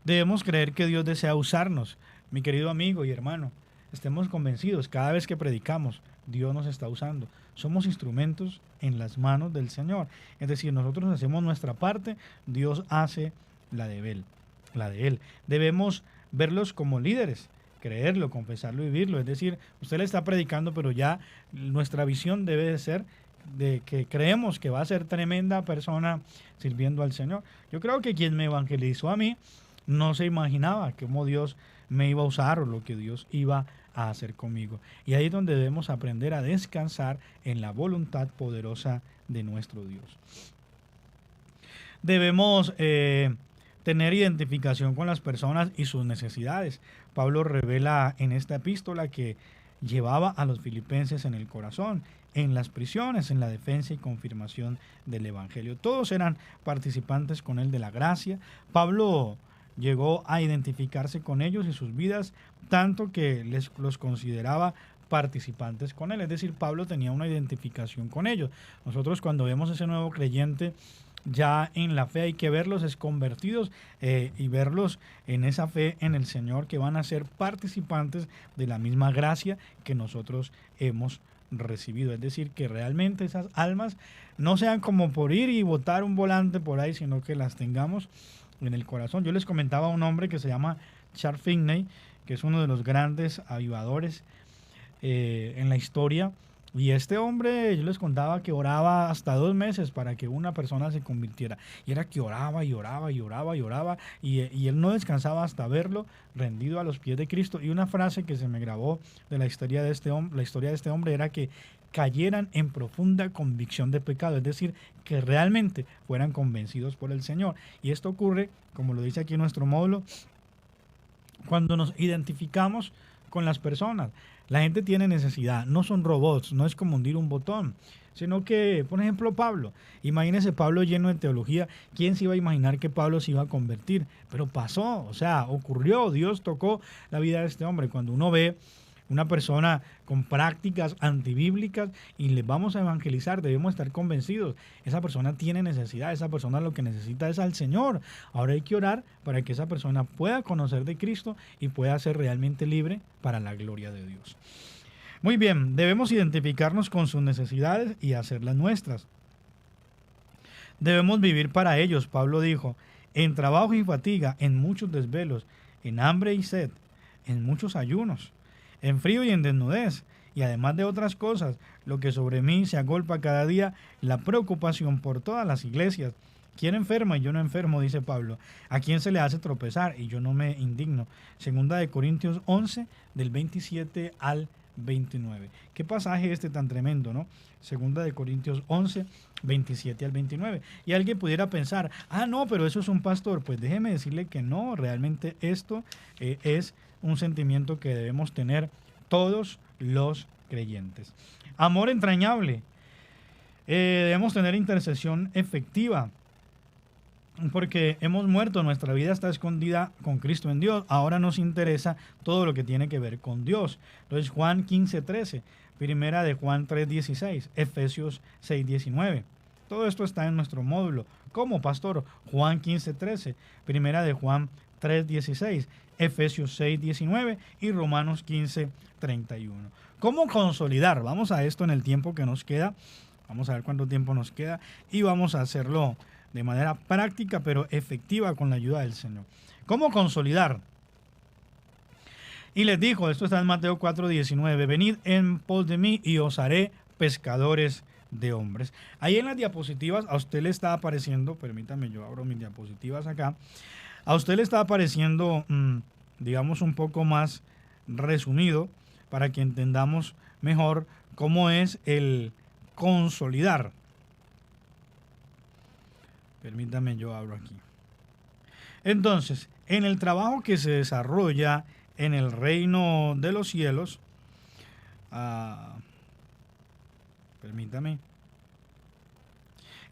Debemos creer que Dios desea usarnos. Mi querido amigo y hermano, estemos convencidos, cada vez que predicamos, Dios nos está usando. Somos instrumentos en las manos del Señor. Es decir, nosotros hacemos nuestra parte, Dios hace la de Él. Debemos verlos como líderes, creerlo, confesarlo y vivirlo. Es decir, usted le está predicando, pero ya nuestra visión debe de ser de que creemos que va a ser tremenda persona sirviendo al Señor. Yo creo que quien me evangelizó a mí no se imaginaba cómo Dios me iba a usar o lo que Dios iba a hacer conmigo. Y ahí es donde debemos aprender a descansar en la voluntad poderosa de nuestro Dios. Debemos tener identificación con las personas y sus necesidades. Pablo revela en esta epístola que llevaba a los filipenses en el corazón, en las prisiones, en la defensa y confirmación del Evangelio. Todos eran participantes con él de la gracia. Pablo llegó a identificarse con ellos y sus vidas, tanto que los consideraba participantes con él. Es decir, Pablo tenía una identificación con ellos. Nosotros cuando vemos ese nuevo creyente, ya en la fe hay que verlos es convertidos y verlos en esa fe en el Señor, que van a ser participantes de la misma gracia que nosotros hemos recibido. Es decir, que realmente esas almas no sean como por ir y botar un volante por ahí, sino que las tengamos en el corazón. Yo les comentaba a un hombre que se llama Charles Finney, que es uno de los grandes avivadores en la historia. Y este hombre, yo les contaba que oraba hasta 2 meses para que una persona se convirtiera. Y era que oraba y oraba y oraba y oraba. Y él no descansaba hasta verlo rendido a los pies de Cristo. Y una frase que se me grabó de la historia de este hombre era que cayeran en profunda convicción de pecado. Es decir, que realmente fueran convencidos por el Señor. Y esto ocurre, como lo dice aquí en nuestro módulo, cuando nos identificamos con las personas. La gente tiene necesidad, no son robots, no es como hundir un botón, sino que, por ejemplo, Pablo, imagínese Pablo lleno de teología, ¿quién se iba a imaginar que Pablo se iba a convertir? Pero pasó, o sea, ocurrió, Dios tocó la vida de este hombre. Cuando uno ve una persona con prácticas antibíblicas y les vamos a evangelizar, debemos estar convencidos. Esa persona tiene necesidad, esa persona lo que necesita es al Señor. Ahora hay que orar para que esa persona pueda conocer de Cristo y pueda ser realmente libre para la gloria de Dios. Muy bien, debemos identificarnos con sus necesidades y hacerlas nuestras. Debemos vivir para ellos, Pablo dijo, en trabajo y fatiga, en muchos desvelos, en hambre y sed, en muchos ayunos, en frío y en desnudez. Y además de otras cosas, lo que sobre mí se agolpa cada día, la preocupación por todas las iglesias. ¿Quién enferma y yo no enfermo?, dice Pablo. ¿A quién se le hace tropezar y yo no me indigno? Segunda de Corintios 11, del 27 al 29. ¿Qué pasaje este tan tremendo, no? Segunda de Corintios 11, 27 al 29. Y alguien pudiera pensar, no, pero eso es un pastor. Pues déjeme decirle que no, realmente esto es un sentimiento que debemos tener todos los creyentes. Amor entrañable. Debemos tener intercesión efectiva, porque hemos muerto, nuestra vida está escondida con Cristo en Dios. Ahora nos interesa todo lo que tiene que ver con Dios. Entonces Juan 15:13, primera de Juan 3:16, Efesios 6:19. Todo esto está en nuestro módulo. ¿Cómo, pastor? Juan 15:13, primera de Juan 3:16, Efesios 6:19 y Romanos 15:31. ¿Cómo consolidar? Vamos a esto en el tiempo que nos queda. Vamos a ver cuánto tiempo nos queda y vamos a hacerlo de manera práctica pero efectiva con la ayuda del Señor. ¿Cómo consolidar? Y les dijo, esto está en Mateo 4:19, venid en pos de mí y os haré pescadores de hombres. Ahí en las diapositivas a usted le está apareciendo, permítame, yo abro mis diapositivas acá, a usted le está apareciendo, digamos, un poco más resumido para que entendamos mejor cómo es el consolidar. Permítame, yo abro aquí. Entonces, en el trabajo que se desarrolla en el reino de los cielos, permítame.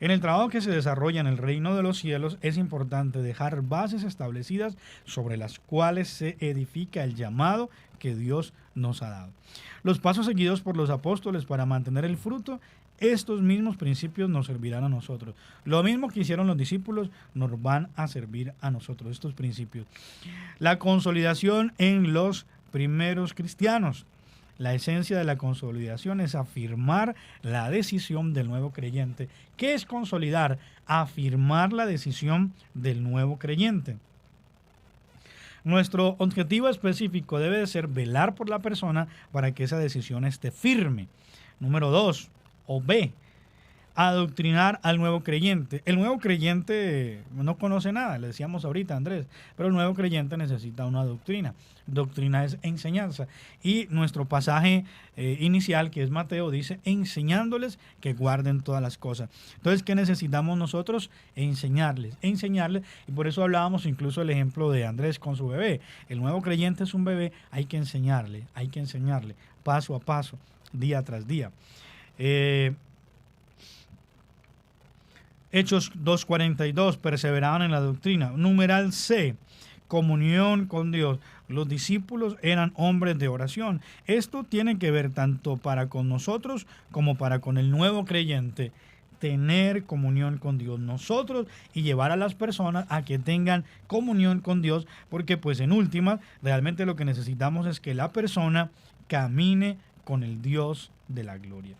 En el trabajo que se desarrolla en el reino de los cielos es importante dejar bases establecidas sobre las cuales se edifica el llamado que Dios nos ha dado. Los pasos seguidos por los apóstoles para mantener el fruto, estos mismos principios nos servirán a nosotros. Lo mismo que hicieron los discípulos nos van a servir a nosotros, estos principios. La consolidación en los primeros cristianos. La esencia de la consolidación es afirmar la decisión del nuevo creyente. ¿Qué es consolidar? Afirmar la decisión del nuevo creyente. Nuestro objetivo específico debe de ser velar por la persona para que esa decisión esté firme. Número 2, o B, adoctrinar al nuevo creyente. El nuevo creyente no conoce nada, le decíamos ahorita, Andrés, pero el nuevo creyente necesita una doctrina. Doctrina es enseñanza. Y nuestro pasaje inicial, que es Mateo, dice, enseñándoles que guarden todas las cosas. Entonces, ¿qué necesitamos nosotros? Enseñarles. Y por eso hablábamos incluso el ejemplo de Andrés con su bebé. El nuevo creyente es un bebé, hay que enseñarle paso a paso, día tras día. Hechos 2:42, perseveraban en la doctrina. Numeral C, comunión con Dios. Los discípulos eran hombres de oración. Esto tiene que ver tanto para con nosotros como para con el nuevo creyente. Tener comunión con Dios nosotros y llevar a las personas a que tengan comunión con Dios, porque pues en última, realmente lo que necesitamos es que la persona camine con el Dios de la gloria.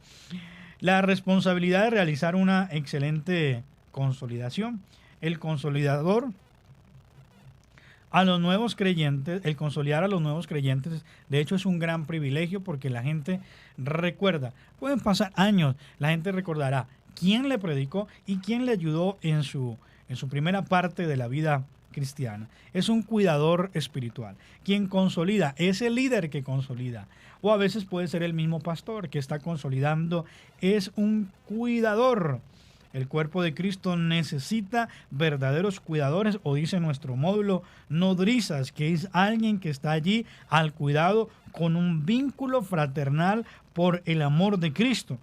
La responsabilidad de realizar una excelente consolidación. El consolidador a los nuevos creyentes, el consolidar a los nuevos creyentes, de hecho es un gran privilegio porque la gente recuerda, pueden pasar años, la gente recordará quién le predicó y quién le ayudó en su primera parte de la vida cristiana. Es un cuidador espiritual. Quien consolida es el líder que consolida. O a veces puede ser el mismo pastor que está consolidando. Es un cuidador. El cuerpo de Cristo necesita verdaderos cuidadores, o dice nuestro módulo, nodrizas, que es alguien que está allí al cuidado con un vínculo fraternal por el amor de Cristo,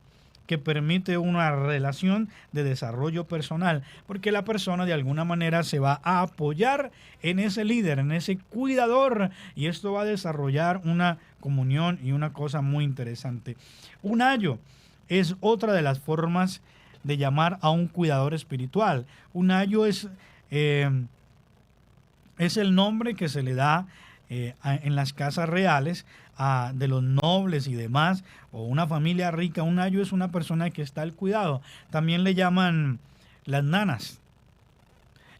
que permite una relación de desarrollo personal, porque la persona de alguna manera se va a apoyar en ese líder, en ese cuidador, y esto va a desarrollar una comunión y una cosa muy interesante. Un ayo es otra de las formas de llamar a un cuidador espiritual. Un ayo es el nombre que se le da en las casas reales de los nobles y demás, o una familia rica. Un ayo es una persona que está al cuidado. También le llaman las nanas.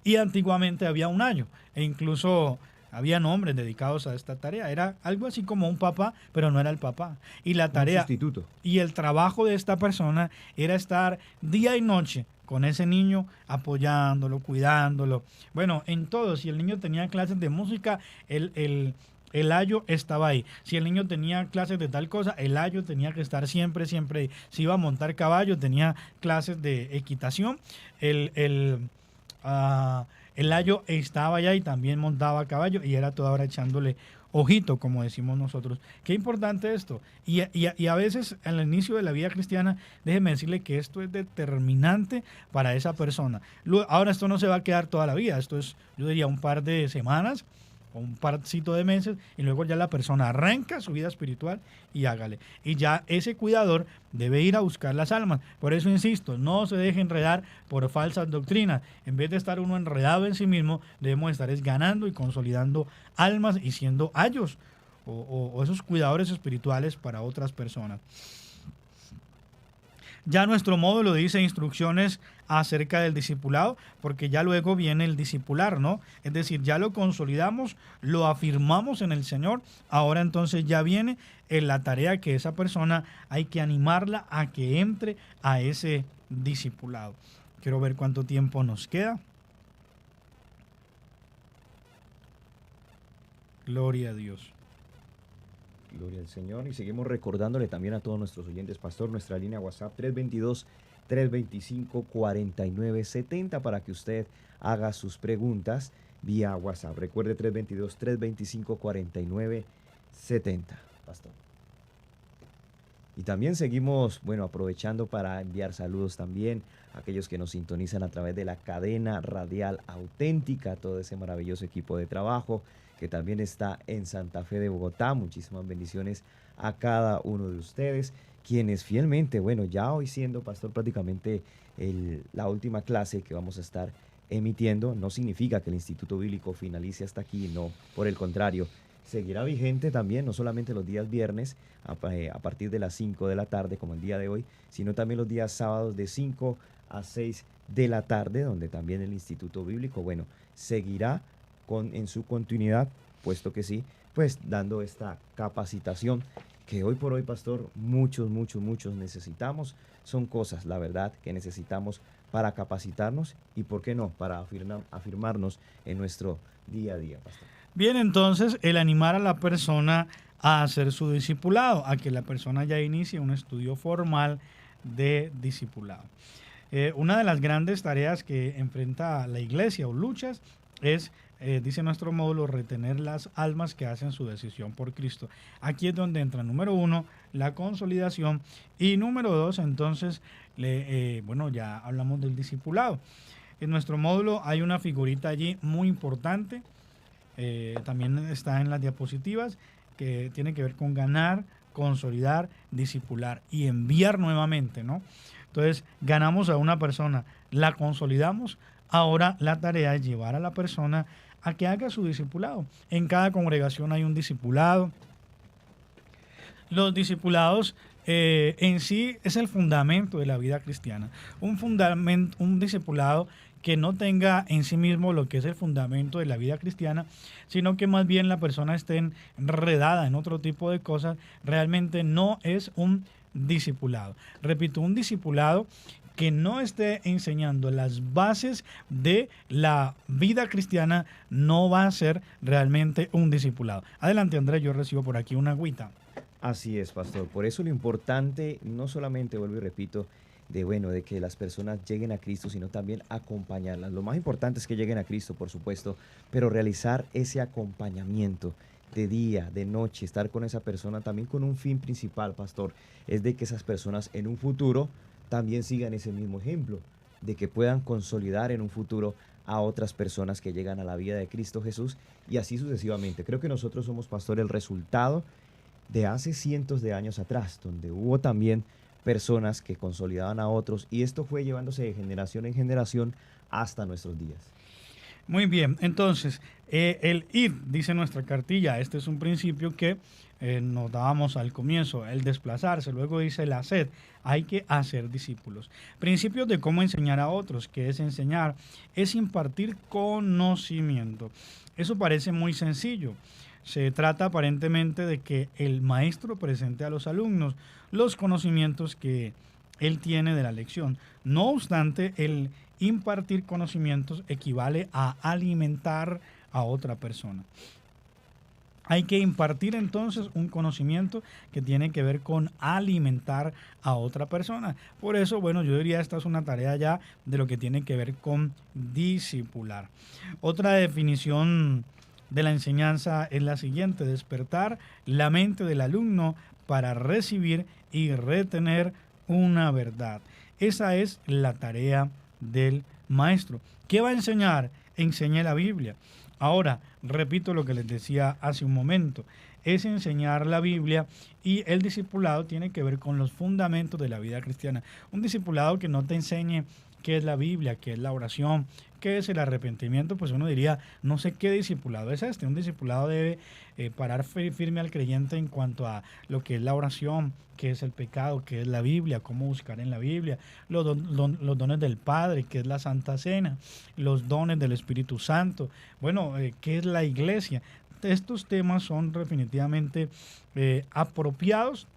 Y antiguamente había un ayo, e incluso Habían hombres dedicados a esta tarea. Era algo así como un papá, pero no era el papá. Y la Un tarea sustituto. y el trabajo de esta persona era estar día y noche con ese niño, apoyándolo, cuidándolo. Bueno, en todo, si el niño tenía clases de música, el ayo estaba ahí. Si el niño tenía clases de tal cosa, el ayo tenía que estar siempre, siempre ahí. Si iba a montar caballo, tenía clases de equitación, el ayo estaba allá y también montaba caballo y era toda hora echándole ojito, como decimos nosotros. Qué importante esto. Y a veces, al inicio de la vida cristiana, déjeme decirle que esto es determinante para esa persona. Ahora, esto no se va a quedar toda la vida. Esto es, yo diría, un par de semanas o un parcito de meses, y luego ya la persona arranca su vida espiritual y hágale. Y ya ese cuidador debe ir a buscar las almas. Por eso insisto, no se deje enredar por falsas doctrinas. En vez de estar uno enredado en sí mismo, debemos estar es ganando y consolidando almas y siendo ayos o esos cuidadores espirituales para otras personas. Ya nuestro módulo dice instrucciones acerca del discipulado, porque ya luego viene el discipular, ¿no? Es decir, ya lo consolidamos, lo afirmamos en el Señor, ahora entonces ya viene en la tarea que esa persona hay que animarla a que entre a ese discipulado. Quiero ver cuánto tiempo nos queda. Gloria a Dios. Gloria al Señor. Y seguimos recordándole también a todos nuestros oyentes, pastor, nuestra línea WhatsApp 322-325-4970 para que usted haga sus preguntas vía WhatsApp. Recuerde 322-325-4970, pastor. Y también seguimos, bueno, aprovechando para enviar saludos también a aquellos que nos sintonizan a través de la cadena radial auténtica, todo ese maravilloso equipo de trabajo que también está en Santa Fe de Bogotá. Muchísimas bendiciones a cada uno de ustedes, quienes fielmente, bueno, ya hoy siendo, pastor, prácticamente la última clase que vamos a estar emitiendo, no significa que el Instituto Bíblico finalice hasta aquí, no, por el contrario, seguirá vigente también, no solamente los días viernes a partir de las 5 de la tarde, como el día de hoy, sino también los días sábados de 5 a 6 de la tarde, donde también el Instituto Bíblico, bueno, seguirá en su continuidad, puesto que sí, pues dando esta capacitación que hoy por hoy, pastor, muchos necesitamos. Son cosas, la verdad, que necesitamos para capacitarnos y, ¿por qué no?, para afirmarnos en nuestro día a día, pastor. Bien, entonces, el animar a la persona a hacer su discipulado, a que la persona ya inicie un estudio formal de discipulado. Una de las grandes tareas que enfrenta la iglesia o luchas es, dice nuestro módulo, retener las almas que hacen su decisión por Cristo. Aquí es donde entra, número 1, la consolidación, y número 2, entonces, bueno, ya hablamos del discipulado. En nuestro módulo hay una figurita allí muy importante, también está en las diapositivas, que tiene que ver con ganar, consolidar, discipular y enviar nuevamente, ¿no? Entonces, ganamos a una persona, la consolidamos. Ahora la tarea es llevar a la persona a que haga su discipulado. En cada congregación hay un discipulado. Los discipulados en sí es el fundamento de la vida cristiana. Un discipulado que no tenga en sí mismo lo que es el fundamento de la vida cristiana, sino que más bien la persona esté enredada en otro tipo de cosas, realmente no es un discipulado. Repito, un discipulado que no esté enseñando las bases de la vida cristiana no va a ser realmente un discipulado. Adelante, Andrés, yo recibo por aquí una agüita. Así es, pastor. Por eso lo importante, no solamente, vuelvo y repito, de que las personas lleguen a Cristo, sino también acompañarlas. Lo más importante es que lleguen a Cristo, por supuesto, pero realizar ese acompañamiento de día, de noche, estar con esa persona también con un fin principal, pastor, es de que esas personas en un futuro también sigan ese mismo ejemplo, de que puedan consolidar en un futuro a otras personas que llegan a la vida de Cristo Jesús y así sucesivamente. Creo que nosotros somos, pastor, el resultado de hace cientos de años atrás, donde hubo también personas que consolidaban a otros y esto fue llevándose de generación en generación hasta nuestros días. Muy bien, entonces, el ir, dice nuestra cartilla, este es un principio que nos dábamos al comienzo, el desplazarse, luego dice el hacer, hay que hacer discípulos. Principios de cómo enseñar a otros, que es enseñar, es impartir conocimiento. Eso parece muy sencillo. Se trata aparentemente de que el maestro presente a los alumnos los conocimientos que él tiene de la lección. No obstante, el impartir conocimientos equivale a alimentar a otra persona. Hay que impartir entonces un conocimiento que tiene que ver con alimentar a otra persona. Por eso, bueno, yo diría esta es una tarea ya de lo que tiene que ver con discipular. Otra definición de la enseñanza es la siguiente: despertar la mente del alumno para recibir y retener una verdad. Esa es la tarea del maestro. ¿Qué va a enseñar? Enseñe la Biblia. Ahora, repito lo que les decía hace un momento, es enseñar la Biblia, y el discipulado tiene que ver con los fundamentos de la vida cristiana. Un discipulado que no te enseñe qué es la Biblia, qué es la oración, qué es el arrepentimiento, pues uno diría, no sé qué discipulado es este. Un discipulado debe parar firme al creyente en cuanto a lo que es la oración, qué es el pecado, qué es la Biblia, cómo buscar en la Biblia, los dones del Padre, qué es la Santa Cena, los dones del Espíritu Santo, bueno, qué es la iglesia. Estos temas son definitivamente apropiados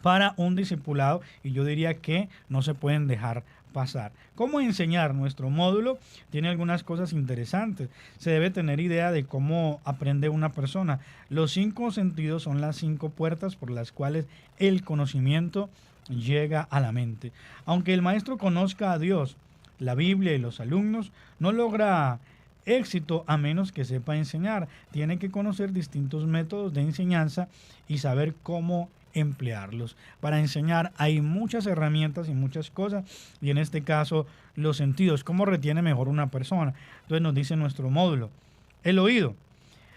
para un discipulado, y yo diría que no se pueden dejar pasar. ¿Cómo enseñar? Nuestro módulo tiene algunas cosas interesantes. Se debe tener idea de cómo aprende una persona. Los 5 sentidos son las 5 puertas por las cuales el conocimiento llega a la mente. Aunque el maestro conozca a Dios, la Biblia y los alumnos, no logra éxito a menos que sepa enseñar. Tiene que conocer distintos métodos de enseñanza y saber cómo emplearlos. Para enseñar hay muchas herramientas y muchas cosas, y en este caso los sentidos. ¿Cómo retiene mejor una persona? Entonces nos dice nuestro módulo. El oído.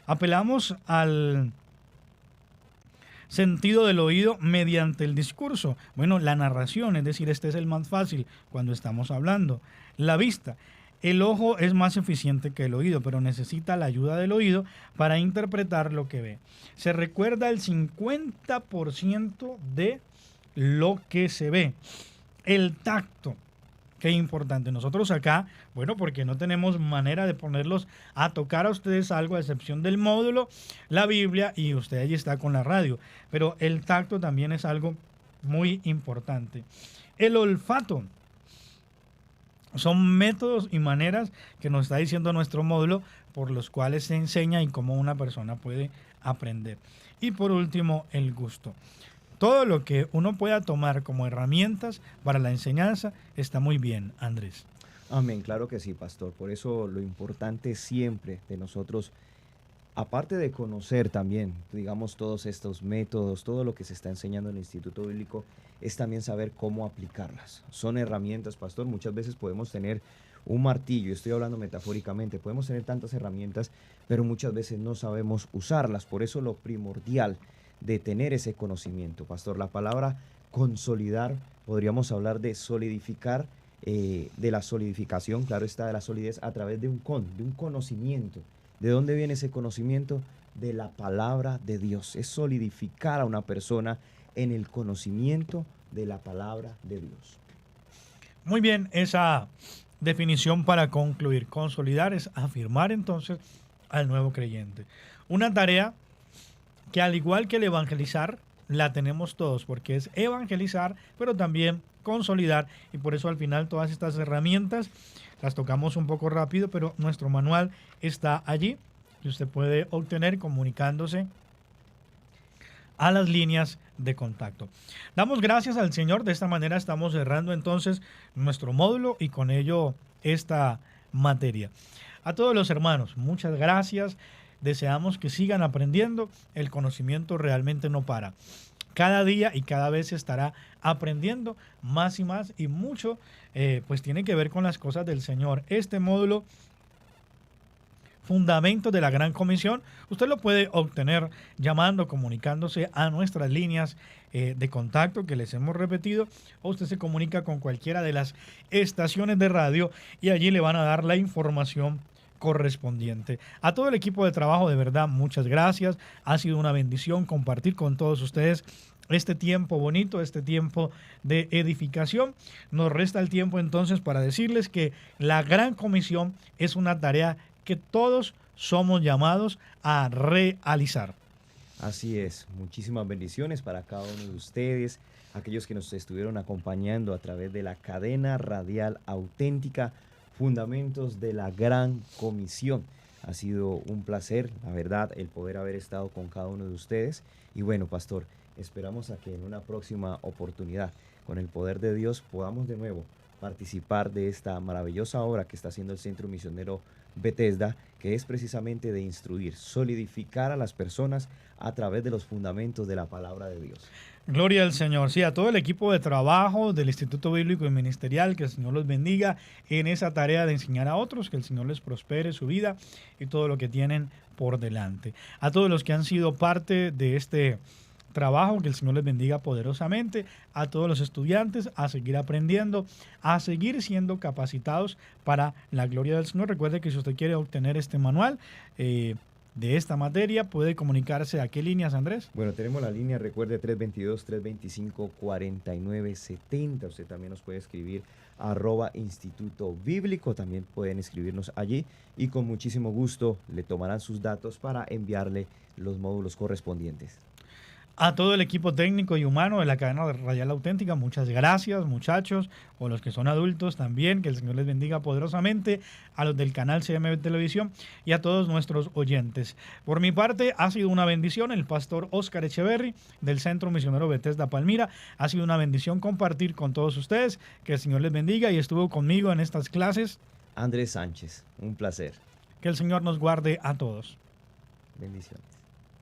Apelamos al sentido del oído mediante el discurso. Bueno, la narración, es decir, este es el más fácil cuando estamos hablando. La vista. El ojo es más eficiente que el oído, pero necesita la ayuda del oído para interpretar lo que ve. Se recuerda el 50% de lo que se ve. El tacto. Qué importante. Nosotros acá, bueno, porque no tenemos manera de ponerlos a tocar a ustedes algo, a excepción del módulo, la Biblia, y usted allí está con la radio. Pero el tacto también es algo muy importante. El olfato. Son métodos y maneras que nos está diciendo nuestro módulo por los cuales se enseña y cómo una persona puede aprender. Y por último, el gusto. Todo lo que uno pueda tomar como herramientas para la enseñanza está muy bien, Andrés. Amén, claro que sí, pastor. Por eso lo importante siempre de nosotros, aparte de conocer también, digamos, todos estos métodos, todo lo que se está enseñando en el Instituto Bíblico, es también saber cómo aplicarlas. Son herramientas, pastor. Muchas veces podemos tener un martillo, estoy hablando metafóricamente, podemos tener tantas herramientas, pero muchas veces no sabemos usarlas. Por eso lo primordial de tener ese conocimiento, pastor. La palabra consolidar, podríamos hablar de solidificar, de la solidificación, claro está, de la solidez a través de un conocimiento. ¿De dónde viene ese conocimiento? De la palabra de Dios. Es solidificar a una persona en el conocimiento de la palabra de Dios. Muy bien, esa definición para concluir. Consolidar es afirmar entonces al nuevo creyente. Una tarea que, al igual que el evangelizar, la tenemos todos, porque es evangelizar, pero también consolidar, y por eso al final todas estas herramientas las tocamos un poco rápido, pero nuestro manual está allí y usted puede obtener comunicándose a las líneas de contacto. Damos gracias al Señor. De esta manera estamos cerrando entonces nuestro módulo y con ello esta materia. A todos los hermanos, muchas gracias. Deseamos que sigan aprendiendo. El conocimiento realmente no para. Cada día y cada vez se estará aprendiendo más y más, y mucho pues tiene que ver con las cosas del Señor. Este módulo Fundamentos de la Gran Comisión. Usted lo puede obtener llamando, comunicándose a nuestras líneas de contacto que les hemos repetido, o usted se comunica con cualquiera de las estaciones de radio y allí le van a dar la información correspondiente. A todo el equipo de trabajo, de verdad, muchas gracias. Ha sido una bendición compartir con todos ustedes este tiempo bonito, este tiempo de edificación. Nos resta el tiempo entonces para decirles que la Gran Comisión es una tarea que todos somos llamados a realizar. Así es, muchísimas bendiciones para cada uno de ustedes, aquellos que nos estuvieron acompañando a través de la cadena radial auténtica, Fundamentos de la Gran Comisión. Ha sido un placer, la verdad, el poder haber estado con cada uno de ustedes. Y bueno, pastor, esperamos a que en una próxima oportunidad, con el poder de Dios, podamos de nuevo participar de esta maravillosa obra que está haciendo el Centro Misionero Bethesda, que es precisamente de instruir, solidificar a las personas a través de los fundamentos de la palabra de Dios. Gloria al Señor. Sí, a todo el equipo de trabajo del Instituto Bíblico y Ministerial, que el Señor los bendiga en esa tarea de enseñar a otros, que el Señor les prospere su vida y todo lo que tienen por delante. A todos los que han sido parte de este trabajo, que el Señor les bendiga poderosamente. A todos los estudiantes, a seguir aprendiendo, a seguir siendo capacitados para la gloria del Señor. Recuerde que si usted quiere obtener este manual de esta materia, puede comunicarse a qué líneas, Andrés. Bueno, tenemos la línea, recuerde, 322-325-4970. Usted también nos puede escribir @Instituto Bíblico, también pueden escribirnos allí y con muchísimo gusto le tomarán sus datos para enviarle los módulos correspondientes. A todo el equipo técnico y humano de la cadena radial auténtica, muchas gracias, muchachos, o los que son adultos también, que el Señor les bendiga poderosamente, a los del canal CMB Televisión y a todos nuestros oyentes. Por mi parte, ha sido una bendición el pastor Oscar Echeverry del Centro Misionero Bethesda Palmira. Ha sido una bendición compartir con todos ustedes, que el Señor les bendiga, y estuvo conmigo en estas clases Andrés Sánchez, un placer. Que el Señor nos guarde a todos. Bendiciones.